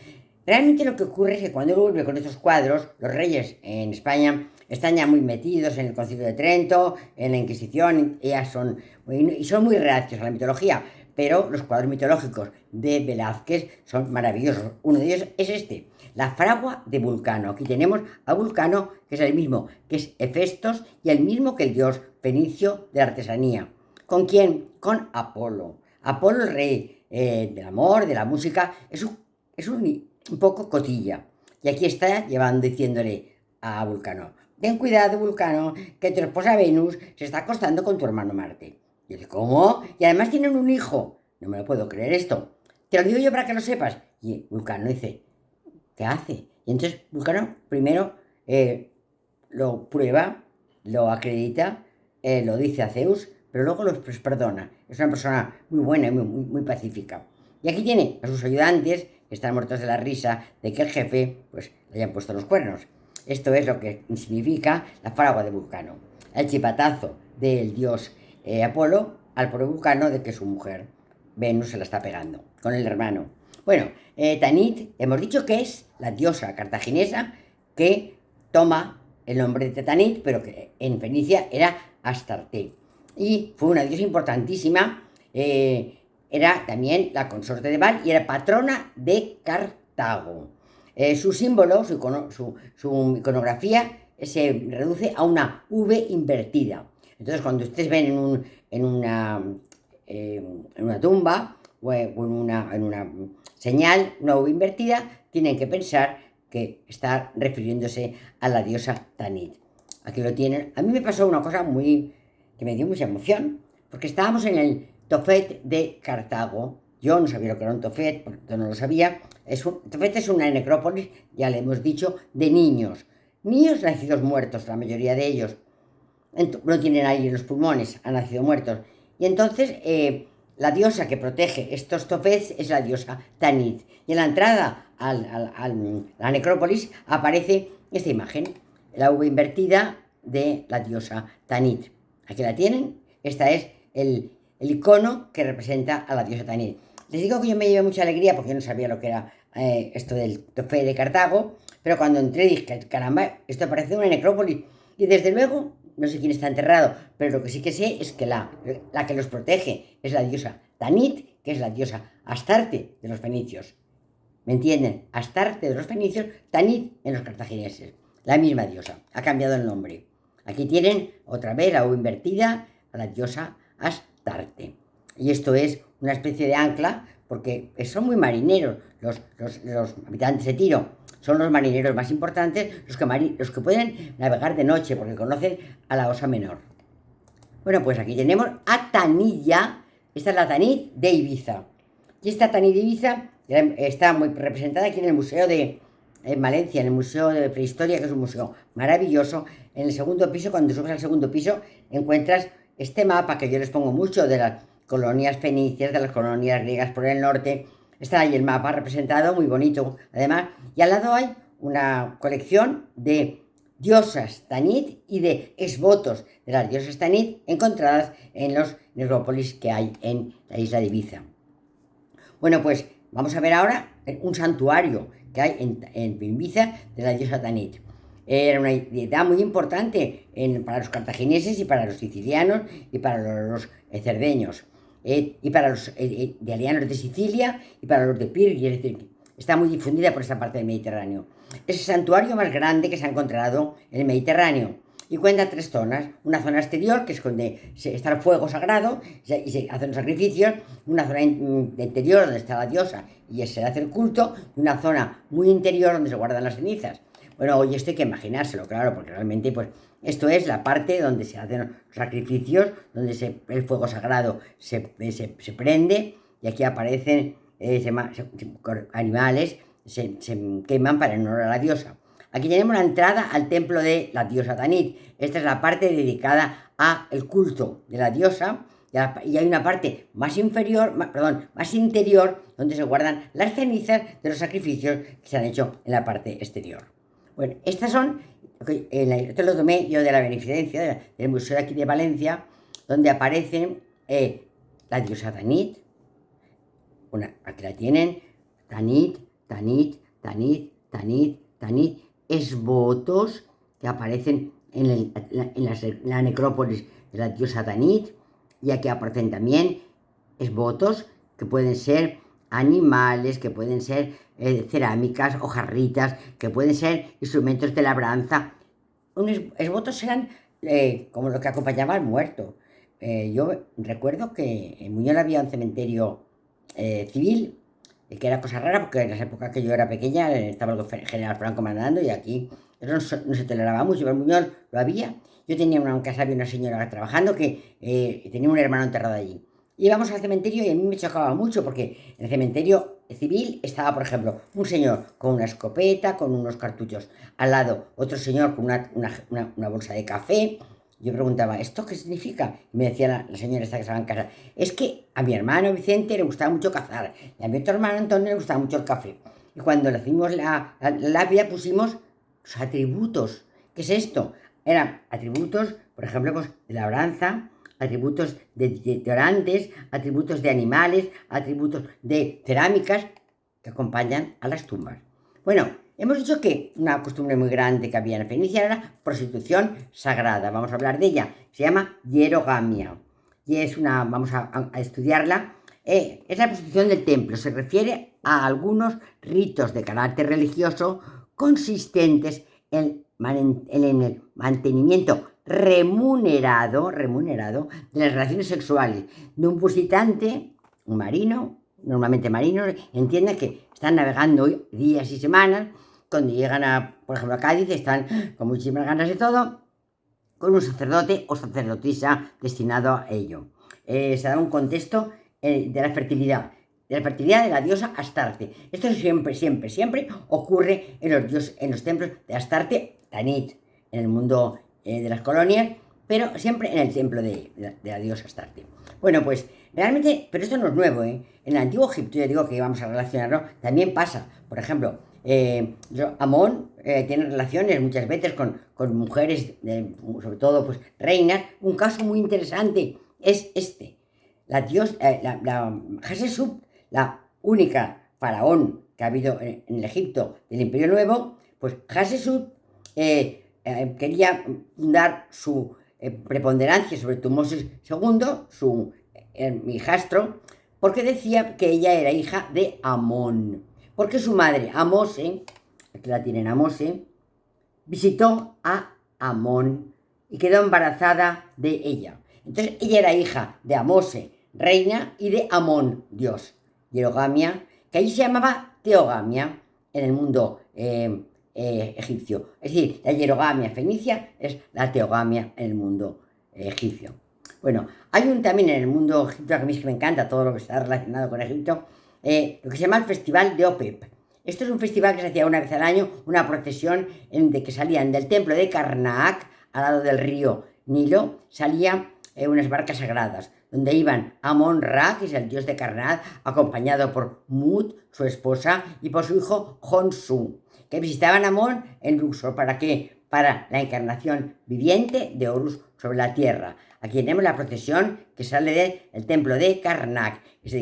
Realmente lo que ocurre es que cuando él vuelve con estos cuadros, los reyes en España están ya muy metidos en el Concilio de Trento, en la Inquisición, y son muy reacios a la mitología, pero los cuadros mitológicos de Velázquez son maravillosos. Uno de ellos es este, la fragua de Vulcano. Aquí tenemos a Vulcano, que es el mismo que es Hefestos y el mismo que el dios fenicio de la artesanía. ¿Con quién? Con Apolo. Apolo, el rey del amor, de la música, es un poco cotilla. Y aquí está diciéndole a Vulcano, ten cuidado, Vulcano, que tu esposa Venus se está acostando con tu hermano Marte. Y yo digo, ¿cómo? Y además tienen un hijo. No me lo puedo creer esto. Te lo digo yo para que lo sepas. Y Vulcano dice, ¿qué hace? Y entonces Vulcano primero lo prueba, lo acredita, lo dice a Zeus, pero luego los perdona. Es una persona muy buena y muy pacífica. Y aquí tiene a sus ayudantes, están muertos de la risa de que el jefe pues le hayan puesto los cuernos. Esto es lo que significa la fragua de Vulcano, el chipatazo del dios Apolo al pobre Vulcano de que su mujer Venus se la está pegando con el hermano. Bueno, Tanit, hemos dicho que es la diosa cartaginesa que toma el nombre de Tanit, pero que en Fenicia era Astarte. Y fue una diosa importantísima, era también la consorte de Baal y era patrona de Cartago. Su símbolo, su iconografía, se reduce a una V invertida. Entonces, cuando ustedes ven en una tumba o en una señal, una V invertida, tienen que pensar que está refiriéndose a la diosa Tanit. Aquí lo tienen. A mí me pasó una cosa que me dio mucha emoción, porque estábamos en el Tophet de Cartago. Yo no sabía lo que era un Tophet, porque no lo sabía. Tophet es una necrópolis, ya le hemos dicho, de niños. Niños nacidos muertos, la mayoría de ellos. No tienen aire en los pulmones, han nacido muertos. Y entonces la diosa que protege estos Tophets es la diosa Tanit. Y en la entrada a la necrópolis aparece esta imagen, la V invertida de la diosa Tanit. Aquí la tienen. Esta es el icono que representa a la diosa Tanit. Les digo que yo me llevé mucha alegría porque yo no sabía lo que era esto del Tophet de Cartago, pero cuando entré dije, caramba, esto parece una necrópolis. Y desde luego, no sé quién está enterrado, pero lo que sí que sé es que la que los protege es la diosa Tanit, que es la diosa Astarte de los fenicios. ¿Me entienden? Astarte de los fenicios, Tanit en los cartagineses. La misma diosa, ha cambiado el nombre. Aquí tienen otra vez la U invertida a la diosa Astarte. Y esto es una especie de ancla, porque son muy marineros los habitantes de Tiro. Son los marineros más importantes, los que pueden navegar de noche, porque conocen a la Osa Menor. Bueno, pues aquí tenemos a Tanilla. Esta es la Tanit de Ibiza. Y esta Tanit de Ibiza está muy representada aquí en el Museo en Valencia, en el Museo de Prehistoria, que es un museo maravilloso. En el segundo piso, cuando subes al segundo piso, encuentras este mapa que yo les pongo mucho de las colonias fenicias, de las colonias griegas por el norte. Está ahí el mapa representado, muy bonito, además. Y al lado hay una colección de diosas Tanit y de esvotos de las diosas Tanit encontradas en los necrópolis que hay en la isla de Ibiza. Bueno, pues vamos a ver ahora un santuario que hay en Ibiza de la diosa Tanit. Era una deidad muy importante para los cartagineses y para los sicilianos y para los cerdeños. Y para los de alianos de Sicilia y para los de Pirgi, es decir, está muy difundida por esta parte del Mediterráneo. Es el santuario más grande que se ha encontrado en el Mediterráneo y cuenta 3 zonas. Una zona exterior, que es donde está el fuego sagrado y se hacen los sacrificios, una zona interior donde está la diosa y se hace el culto, y una zona muy interior donde se guardan las cenizas. Bueno, hoy esto hay que imaginárselo, claro, porque realmente pues esto es la parte donde se hacen los sacrificios, donde el fuego sagrado se prende y aquí aparecen animales, se queman para en honor a la diosa. Aquí tenemos la entrada al templo de la diosa Tanit. Esta es la parte dedicada al culto de la diosa y hay una parte más interior, donde se guardan las cenizas de los sacrificios que se han hecho en la parte exterior. Bueno, estas son, esto lo tomé yo de la beneficencia del Museo de aquí de Valencia, donde aparecen la diosa Tanit. Aquí la tienen, Tanit, Tanit, Tanit, Tanit, Tanit, esvotos que aparecen en la necrópolis de la diosa Tanit, y aquí aparecen también esvotos que pueden ser animales, que pueden ser cerámicas o jarritas, que pueden ser instrumentos de labranza. Unos esvotos eran como lo que acompañaba al muerto. Yo recuerdo que en Muñoz había un cementerio civil, que era cosa rara porque en las épocas que yo era pequeña estaba el general Franco mandando y aquí eso no se toleraba mucho, pero en Muñoz lo había. Yo tenía una casa, había una señora trabajando que tenía un hermano enterrado allí. Íbamos al cementerio y a mí me chocaba mucho porque en el cementerio civil estaba, por ejemplo, un señor con una escopeta, con unos cartuchos, al lado otro señor con una bolsa de café, Yo preguntaba, ¿esto qué significa? Y me decía la señora esta que estaba en casa, es que a mi hermano Vicente le gustaba mucho cazar, y a mi otro hermano Antonio le gustaba mucho el café. Y cuando le hicimos la lápida pusimos los atributos. ¿Qué es esto? Eran atributos, por ejemplo, pues, de labranza, atributos de orantes, atributos de animales, atributos de cerámicas que acompañan a las tumbas. Bueno, hemos dicho que una costumbre muy grande que había en Fenicia era la prostitución sagrada. Vamos a hablar de ella. Se llama hierogamia. Y es una, vamos a estudiarla. Es la prostitución del templo. Se refiere a algunos ritos de carácter religioso consistentes en el mantenimiento remunerado de las relaciones sexuales de un visitante, un marino, normalmente marinos, entienden que están navegando días y semanas. Cuando llegan por ejemplo, a Cádiz, están con muchísimas ganas de todo, con un sacerdote o sacerdotisa destinado a ello. Se da un contexto de la fertilidad de la diosa Astarte. Esto siempre ocurre en los templos de Astarte, Tanit, en el mundo de las colonias, pero siempre en el templo de la diosa Astarte. Bueno, pues realmente, pero esto no es nuevo, ¿eh? En el antiguo Egipto, yo digo que vamos a relacionarlo, también pasa. Por ejemplo, Amón tiene relaciones muchas veces con mujeres, sobre todo pues reinas. Un caso muy interesante es este. La Hatshepsut, la única faraón que ha habido en el Egipto del Imperio Nuevo, pues Hatshepsut quería dar su preponderancia sobre Tutmosis II, su hijastro, porque decía que ella era hija de Amón. Porque su madre, Amose, aquí la tienen Amose, visitó a Amón y quedó embarazada de ella. Entonces ella era hija de Amose, reina, y de Amón, dios. Hierogamia, que allí se llamaba teogamia en el mundo egipcio. Es decir, la hierogamia fenicia es la teogamia en el mundo egipcio. Bueno, hay también en el mundo egipcio, que a mí es que me encanta todo lo que está relacionado con Egipto, lo que se llama el Festival de Opep. Esto es un festival que se hacía una vez al año, una procesión de que salían del templo de Karnak, al lado del río Nilo, salían unas barcas sagradas, donde iban Amon-Ra, que es el dios de Karnak, acompañado por Mut, su esposa, y por su hijo Honsu, que visitaban a Amón en Luxor. ¿Para qué? Para la encarnación viviente de Horus sobre la tierra. Aquí tenemos la procesión que sale del templo de Karnak, que se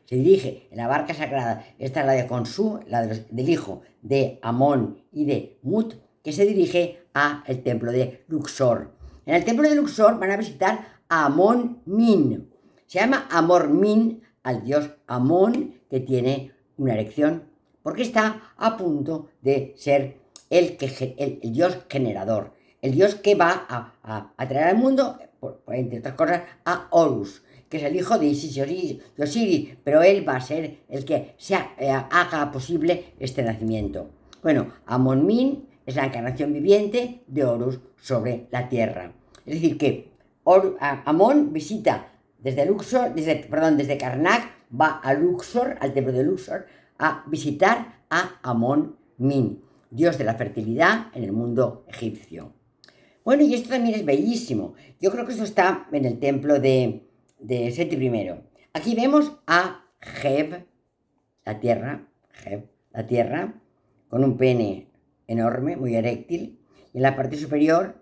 dirige en la barca sagrada. Esta es la de Khonsu, la del hijo de Amón y de Mut, que se dirige al templo de Luxor. En el templo de Luxor van a visitar a Amón-Min. Se llama Amor-Min al dios Amón, que tiene una erección, porque está a punto de ser el dios generador, el dios que va a traer al mundo, entre otras cosas, a Horus, que es el hijo de Isis y Osiris, pero él va a ser el que haga posible este nacimiento. Bueno, Amón-Min es la encarnación viviente de Horus sobre la tierra. Es decir, que Amón visita desde Karnak, va a Luxor, al templo de Luxor, a visitar a Amón-Min, dios de la fertilidad en el mundo egipcio. Bueno, y esto también es bellísimo. Yo creo que esto está en el templo de Seti I. Aquí vemos a Geb, la tierra, con un pene enorme, muy eréctil, y en la parte superior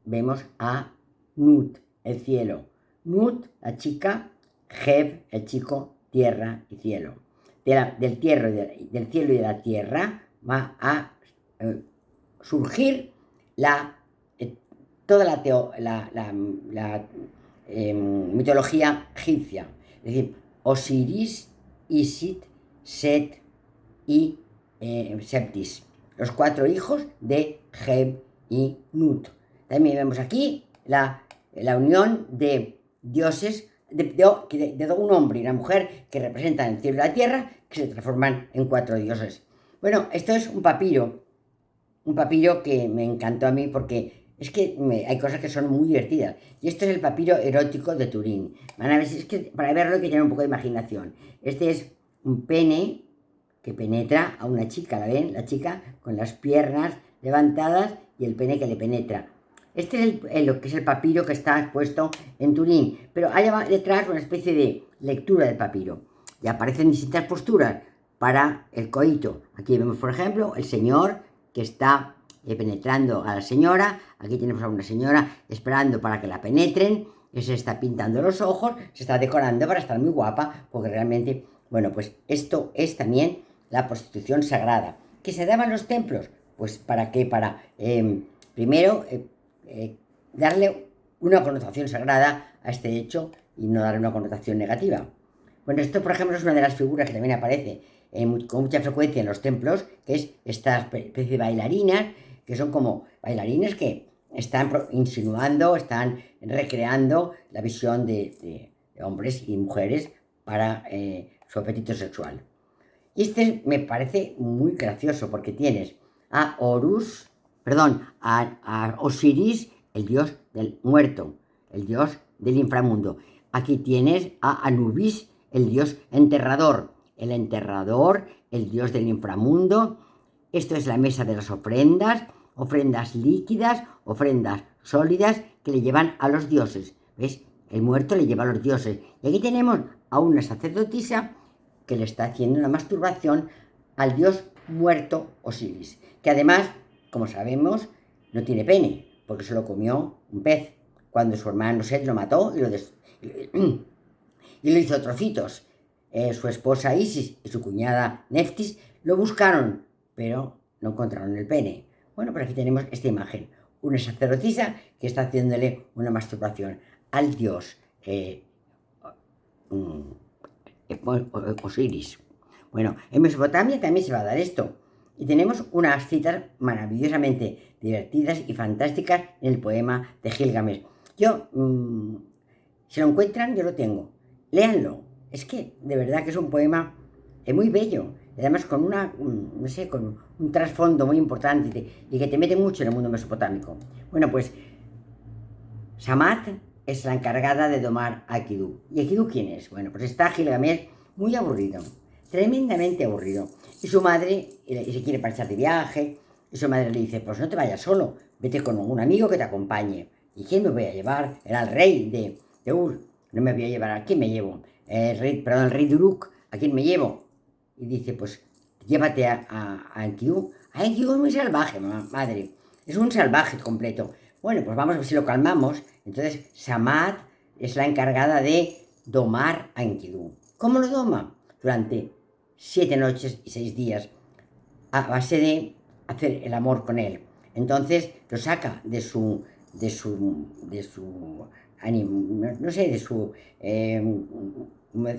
vemos a Nut, el cielo. Nut, la chica, Geb, el chico, tierra y cielo. Del cielo y de la tierra va a surgir toda la mitología egipcia. Es decir, Osiris, Isit, Set y Septis, los 4 hijos de Geb y Nut. También vemos aquí la unión de dioses, de un hombre y una mujer que representan el cielo y la tierra, que se transforman en 4 dioses. Bueno, esto es un papiro que me encantó a mí porque es que hay cosas que son muy divertidas. Y esto es el papiro erótico de Turín. Van a ver, es que para verlo hay que tener un poco de imaginación. Este es un pene que penetra a una chica, ¿la ven? La chica con las piernas levantadas y el pene que le penetra. Este es lo que es el papiro que está expuesto en Turín, pero hay detrás una especie de lectura del papiro y aparecen distintas posturas para el coito. Aquí vemos, por ejemplo, el señor que está penetrando a la señora. Aquí tenemos a una señora esperando para que la penetren, que se está pintando los ojos, se está decorando para estar muy guapa, porque realmente, bueno, pues esto es también la prostitución sagrada. ¿Qué se daba en los templos? Pues ¿para qué? Para, primero, darle una connotación sagrada a este hecho y no darle una connotación negativa. Bueno, esto, por ejemplo, es una de las figuras que también aparece con mucha frecuencia en los templos, que es esta especie de bailarinas, que son como bailarines que están insinuando, están recreando la visión de hombres y mujeres para su apetito sexual. Y este me parece muy gracioso porque tienes a a Osiris, el dios del muerto, el dios del inframundo. Aquí tienes a Anubis, el dios enterrador, el dios del inframundo. Esto es la mesa de las ofrendas, ofrendas líquidas, ofrendas sólidas que le llevan a los dioses. ¿Ves? El muerto le lleva a los dioses. Y aquí tenemos a una sacerdotisa que le está haciendo una masturbación al dios muerto Osiris, que además, como sabemos, no tiene pene, porque se lo comió un pez, cuando su hermano Set lo mató y lo hizo trocitos. Su esposa Isis y su cuñada Neftis lo buscaron, pero no encontraron el pene. Bueno, pues aquí tenemos esta imagen, una sacerdotisa que está haciéndole una masturbación al dios Osiris. Bueno, en Mesopotamia también se va a dar esto. Y tenemos unas citas maravillosamente divertidas y fantásticas en el poema de Gilgamesh. Si lo encuentran, yo lo tengo. Léanlo. Es que de verdad que es un poema muy bello. Y además con con un trasfondo muy importante y que te mete mucho en el mundo mesopotámico. Bueno, pues Samat es la encargada de domar a Enkidu. ¿Y Enkidu quién es? Bueno, pues está Gilgamesh muy aburrido, tremendamente aburrido. Y su madre y se quiere marchar de viaje. Y su madre le dice, pues no te vayas solo, vete con un amigo que te acompañe. ¿Y quién me voy a llevar? Era el rey de Ur. No me voy a llevar, ¿a quién me llevo? El rey de Uruk, ¿a quién me llevo? Y dice, pues llévate a Enkidu. A Enkidu es muy salvaje, madre. Es un salvaje completo. Bueno, pues vamos a ver si lo calmamos. Entonces, Samat es la encargada de domar a Enkidu. ¿Cómo lo doma? Durante 7 noches y 6 días, a base de hacer el amor con él. Entonces, lo saca de su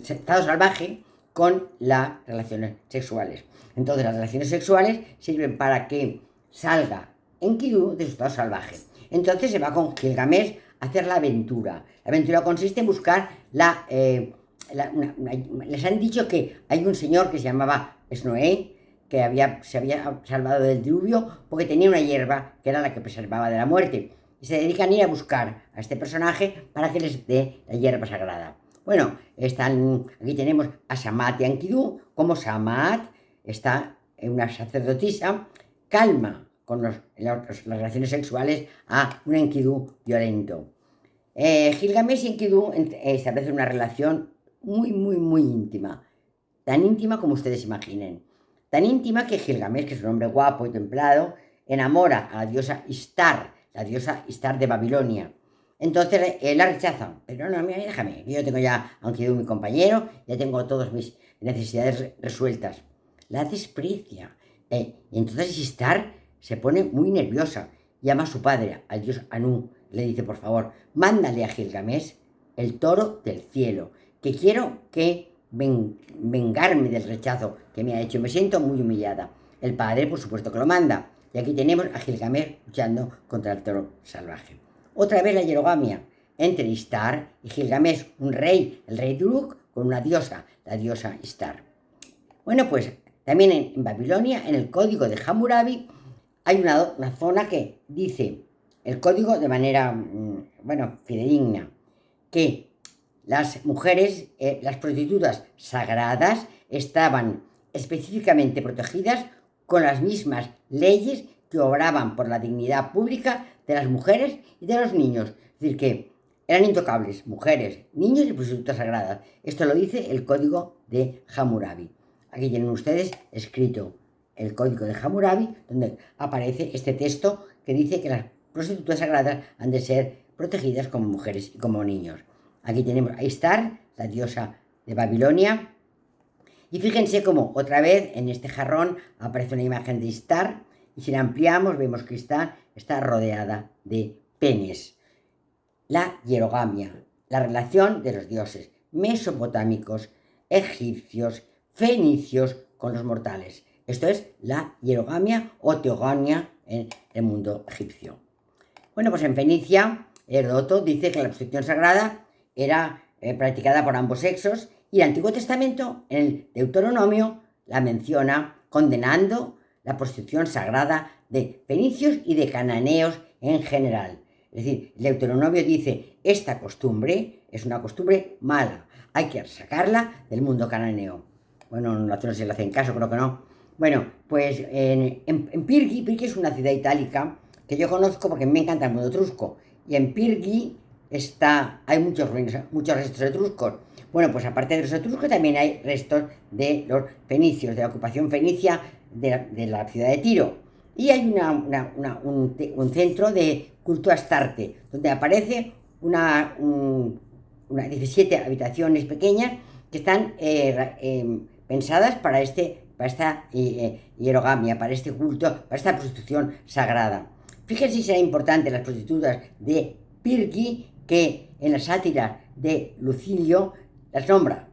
estado salvaje con las relaciones sexuales. Entonces, las relaciones sexuales sirven para que salga Enkidu de su estado salvaje. Entonces se va con Gilgamesh a hacer la aventura. La aventura consiste en buscar les han dicho que hay un señor que se llamaba Snoé, que se había salvado del diluvio porque tenía una hierba que era la que preservaba de la muerte. Y se dedican a ir a buscar a este personaje para que les dé la hierba sagrada. Bueno, aquí tenemos a Samat y a Enkidu, como Samat está en una sacerdotisa, calma con las relaciones sexuales a un Enkidu violento. Gilgamesh y Enkidu establecen una relación muy, muy, muy íntima. Tan íntima como ustedes imaginen. Tan íntima que Gilgamesh, que es un hombre guapo y templado, enamora a la diosa Ishtar de Babilonia. Entonces él la rechaza. Pero no, mira, déjame. Yo tengo ya a Enkidu mi compañero, ya tengo todas mis necesidades resueltas. La desprecia. Y entonces Ishtar se pone muy nerviosa. Llama a su padre, al dios Anu. Le dice, por favor, mándale a Gilgamesh el toro del cielo, que quiero que vengarme del rechazo que me ha hecho. Me siento muy humillada. El padre, por supuesto, que lo manda. Y aquí tenemos a Gilgamesh luchando contra el toro salvaje. Otra vez la hierogamia entre Ishtar y Gilgamesh, un rey, el rey de Uruk, con una diosa, la diosa Ishtar. Bueno, pues también en Babilonia, en el código de Hammurabi, hay una zona que dice el código de manera, fidedigna, que las mujeres, las prostitutas sagradas, estaban específicamente protegidas con las mismas leyes que obraban por la dignidad pública de las mujeres y de los niños. Es decir, que eran intocables, mujeres, niños y prostitutas sagradas. Esto lo dice el Código de Hammurabi. Aquí tienen ustedes escrito el Código de Hammurabi, donde aparece este texto que dice que las prostitutas sagradas han de ser protegidas como mujeres y como niños. Aquí tenemos a Istar, la diosa de Babilonia. Y fíjense cómo otra vez en este jarrón aparece una imagen de Istar, y si la ampliamos vemos que Istar está rodeada de penes. La hierogamia, la relación de los dioses mesopotámicos, egipcios, fenicios con los mortales. Esto es la hierogamia o teogamia en el mundo egipcio. Bueno, pues en Fenicia, Heródoto dice que la prostitución sagrada era practicada por ambos sexos, y el Antiguo Testamento, en el Deuteronomio, la menciona condenando la prostitución sagrada de fenicios y de cananeos en general. Es decir, el Deuteronomio dice, esta costumbre es una costumbre mala, hay que sacarla del mundo cananeo. Bueno, no se le hacen caso, creo que no. Bueno, pues en Pirgi, Pirgi es una ciudad itálica que yo conozco porque me encanta el mundo etrusco, y en Pirgi hay muchos restos etruscos. Bueno, pues aparte de los etruscos también hay restos de los fenicios, de la ocupación fenicia de la ciudad de Tiro. Y hay un centro de culto a Astarte, donde aparece 17 habitaciones pequeñas que están pensadas para esta hierogamia, para este culto, para esta prostitución sagrada. Fíjense si será importante las prostitutas de Pirgi, que en la sátira de Lucilio las nombra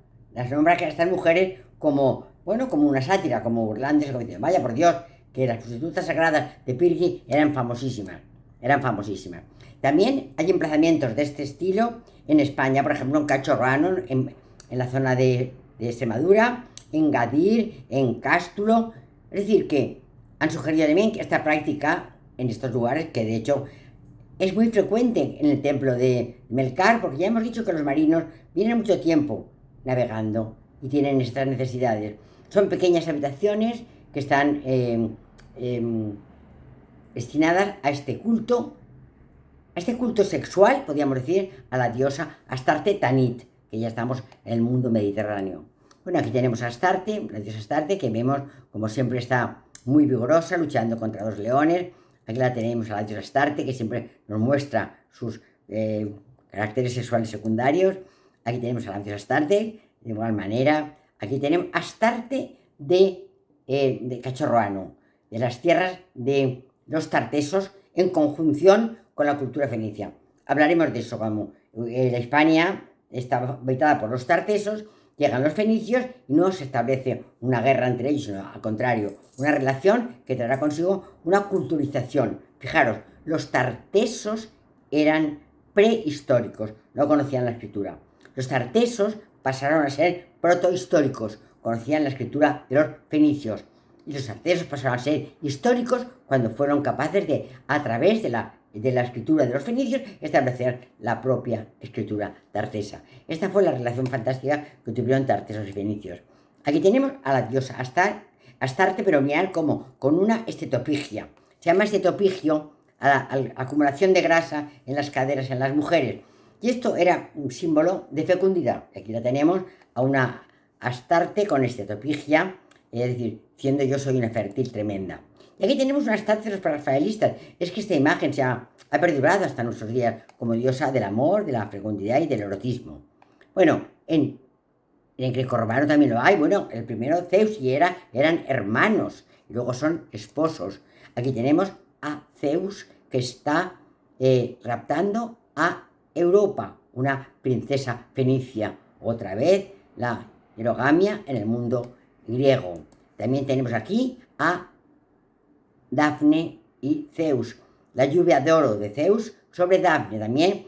que a estas mujeres como una sátira, como burlantes, como dicen, vaya por Dios, que las prostitutas sagradas de Pirgi eran famosísimas. También hay emplazamientos de este estilo en España, por ejemplo en Cachorrano, en la zona de Extremadura, en Gadir, en Cástulo. Es decir, que han sugerido también que esta práctica en estos lugares, que de hecho es muy frecuente en el templo de Melkar, porque ya hemos dicho que los marinos vienen mucho tiempo navegando y tienen estas necesidades. Son pequeñas habitaciones que están destinadas a este culto sexual, podríamos decir, a la diosa Astarte Tanit, que ya estamos en el mundo mediterráneo. Bueno, aquí tenemos a Astarte, la diosa Astarte, que vemos como siempre está muy vigorosa, luchando contra los leones. Aquí la tenemos a la diosa Astarte, que siempre nos muestra sus caracteres sexuales secundarios. Aquí tenemos a la diosa Astarte, de igual manera. Aquí tenemos Astarte de Cachorroano, de las tierras de los tartesos, en conjunción con la cultura fenicia. Hablaremos de eso, como la Hispania está habitada por los tartesos, llegan los fenicios y no se establece una guerra entre ellos, sino al contrario, una relación que traerá consigo una culturización. Fijaros, los tartesos eran prehistóricos, no conocían la escritura. Los tartesos pasaron a ser protohistóricos, conocían la escritura de los fenicios. Y los tartesos pasaron a ser históricos cuando fueron capaces de, a través de la escritura de los fenicios, establecer la propia escritura tartesa. Esta fue la relación fantástica que tuvieron tartesos y fenicios. Aquí tenemos a la diosa Astarte, pero mirad como con una estetopigia. Se llama estetopigio a la acumulación de grasa en las caderas en las mujeres. Y esto era un símbolo de fecundidad. Aquí la tenemos a una Astarte con estetopigia, es decir, siendo yo soy una fértil tremenda. Y aquí tenemos una estancia de los prerrafaelistas. Es que esta imagen se ha perdurado hasta nuestros días como diosa del amor, de la fecundidad y del erotismo. Bueno, en el grecorromano también lo hay. Bueno, el primero Zeus y Hera eran hermanos y luego son esposos. Aquí tenemos a Zeus, que está raptando a Europa, una princesa fenicia. Otra vez la hierogamia en el mundo griego. También tenemos aquí a Dafne y Zeus, la lluvia de oro de Zeus sobre Dafne. También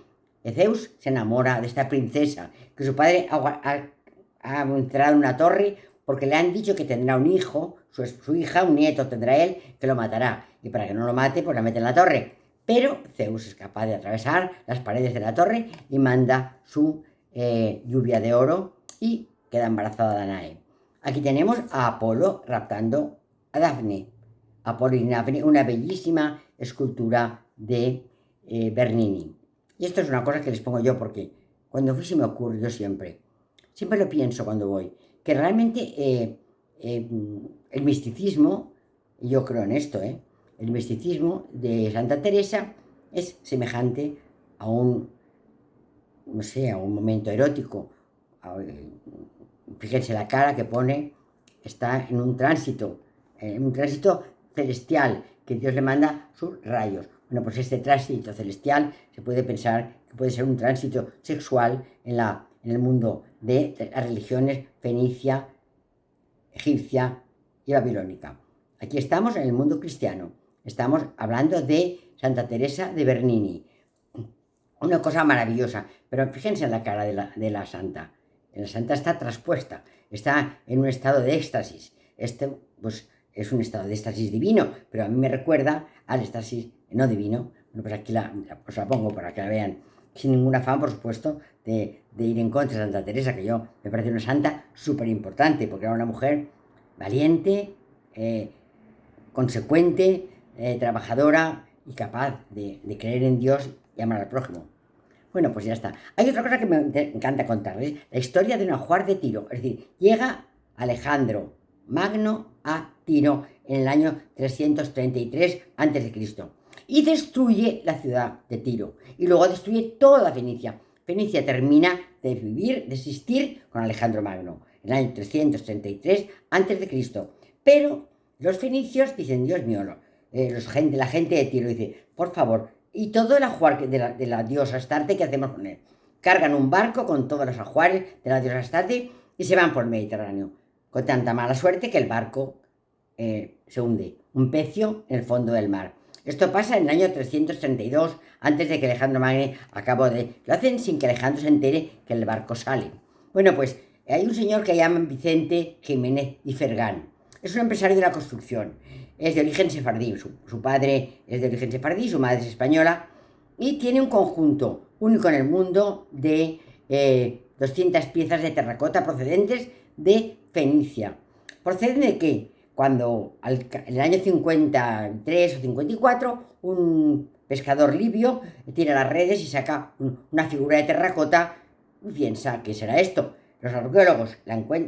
Zeus se enamora de esta princesa, que su padre ha encerrado en una torre porque le han dicho que tendrá un hijo, su hija, un nieto tendrá él, que lo matará. Y para que no lo mate, pues la mete en la torre. Pero Zeus es capaz de atravesar las paredes de la torre y manda su lluvia de oro y queda embarazada Danae. Aquí tenemos a Apolo raptando a Dafne. Apolo y Dafne, una bellísima escultura de Bernini. Y esto es una cosa que les pongo yo porque cuando fui se me ocurrió siempre. Siempre lo pienso cuando voy. Que realmente el misticismo, yo creo en esto, el misticismo de Santa Teresa es semejante a un, no sé, a un momento erótico. Fíjense la cara que pone, está en un tránsito celestial, que Dios le manda sus rayos. Bueno, pues este tránsito celestial se puede pensar que puede ser un tránsito sexual en el mundo de las religiones fenicia, egipcia y babilónica. Aquí estamos en el mundo cristiano. Estamos hablando de Santa Teresa de Bernini. Una cosa maravillosa. Pero fíjense en la cara de la santa. La santa está traspuesta. Está en un estado de éxtasis. Este, pues, es un estado de éxtasis divino, pero a mí me recuerda al éxtasis no divino. Bueno, pues aquí os la pongo para que la vean. Sin ningún afán, por supuesto, de ir en contra de Santa Teresa, que yo me parece una santa súper importante, porque era una mujer valiente, consecuente, trabajadora y capaz de creer en Dios y amar al prójimo. Bueno, pues ya está. Hay otra cosa que me encanta contarles, la historia de un ajuar de Tiro. Es decir, llega Alejandro Magno a Tiro en el año 333 a.C. y destruye la ciudad de Tiro. Y luego destruye toda la Fenicia. Fenicia termina de vivir, de existir con Alejandro Magno en el año 333 a.C. Pero los fenicios dicen, Dios mío, la gente de Tiro dice, por favor, y todo el ajuar de la diosa Astarte, ¿qué hacemos con él? Cargan un barco con todos los ajuares de la diosa Astarte y se van por el Mediterráneo. Con tanta mala suerte que el barco se hunde. Un pecio en el fondo del mar. Esto pasa en el año 332, antes de que Alejandro Magno Lo hacen sin que Alejandro se entere que el barco sale. Bueno, pues hay un señor que llaman Vicente Jiménez y Fergán. Es un empresario de la construcción. Es de origen sefardí. Su padre es de origen sefardí, su madre es española. Y tiene un conjunto único en el mundo de 200 piezas de terracota procedentes de Fenicia. ¿Proceden de qué? Cuando en el año 53 o 54 un pescador libio tira las redes y saca una figura de terracota y piensa, ¿qué será esto? Los arqueólogos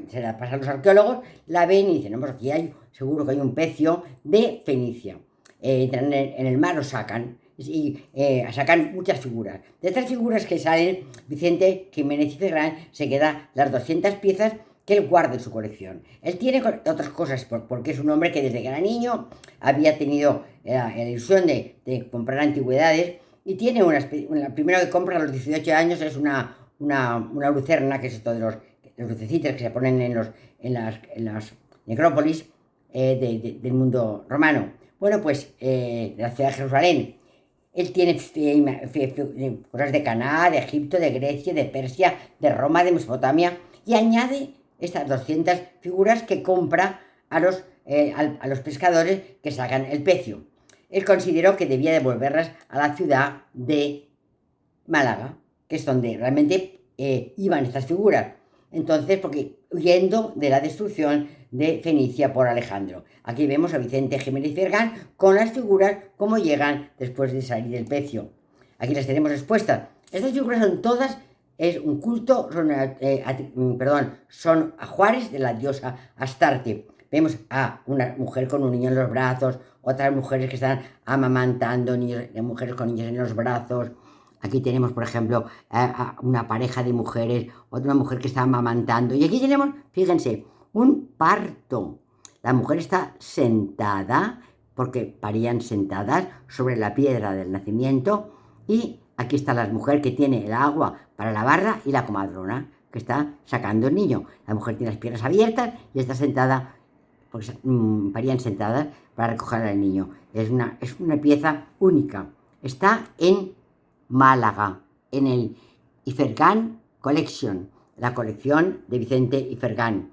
se la pasan a los arqueólogos, la ven y dicen, no, pues aquí seguro que hay un pecio de Fenicia. Entran en el mar, lo sacan y sacan muchas figuras. De estas figuras que salen, Vicente Jiménez y Ferrán se queda las 200 piezas que él guarda en su colección. Él tiene otras cosas, porque es un hombre que desde que era niño había tenido la ilusión de comprar antigüedades y tiene la primera que compra a los 18 años es una lucerna, que es esto de los lucecitas que se ponen en las necrópolis del mundo romano. Bueno, pues de la ciudad de Jerusalén. Él tiene cosas de Canaán, de Egipto, de Grecia, de Persia, de Roma, de Mesopotamia, y añade estas 200 figuras que compra a los pescadores que sacan el pecio. Él consideró que debía devolverlas a la ciudad de Málaga, que es donde realmente iban estas figuras. Entonces, porque huyendo de la destrucción de Fenicia por Alejandro. Aquí vemos a Vicente Jiménez Fergán con las figuras como llegan después de salir del pecio. Aquí las tenemos expuestas. Estas figuras son todas, es un culto, son ajuares de la diosa Astarte. Vemos a una mujer con un niño en los brazos, otras mujeres que están amamantando, mujeres con niños en los brazos. Aquí tenemos, por ejemplo, a una pareja de mujeres, otra mujer que está amamantando. Y aquí tenemos, fíjense, un parto. La mujer está sentada, porque parían sentadas sobre la piedra del nacimiento. Y aquí está la mujer que tiene el agua para la barra y la comadrona, que está sacando el niño. La mujer tiene las piernas abiertas y está sentada, pues parían sentadas para recoger al niño. Es una pieza única. Está en Málaga, en el Ifergán Collection, la colección de Vicente Ifergán.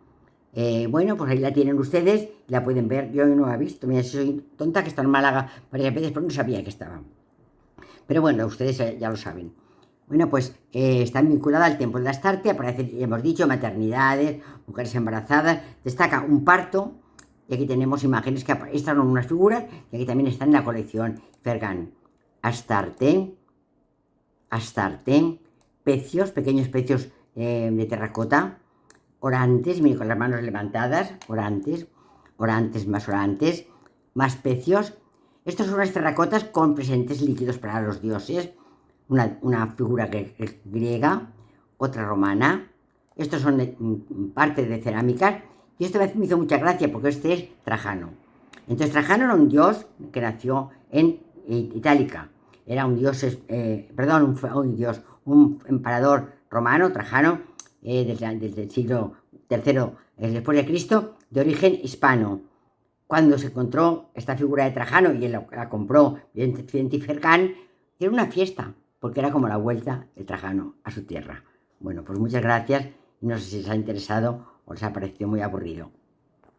Bueno, pues ahí la tienen ustedes, la pueden ver. Yo no la he visto, mira, si soy tonta que está en Málaga varias veces, pero no sabía que estaba. Pero bueno, ustedes ya lo saben. Bueno, pues están vinculadas al templo de Astarte, aparece, hemos dicho, maternidades, mujeres embarazadas, destaca un parto, y aquí tenemos imágenes que están en unas figuras, y aquí también están en la colección Fergán. Astarte, pecios, pequeños pecios de terracota, orantes, mire, con las manos levantadas, orantes, más pecios. Estos son unas terracotas con presentes líquidos para los dioses, una figura griega, otra romana. Estos son parte de cerámicas, y esto me hizo mucha gracia porque este es Trajano. Entonces Trajano era un dios que nació en Itálica, era un dios, un emperador romano, Trajano, del siglo III después de Cristo, de origen hispano. Cuando se encontró esta figura de Trajano y él la compró Vicente Fercán, era una fiesta, porque era como la vuelta de Trajano a su tierra. Bueno, pues muchas gracias, y no sé si les ha interesado o les ha parecido muy aburrido.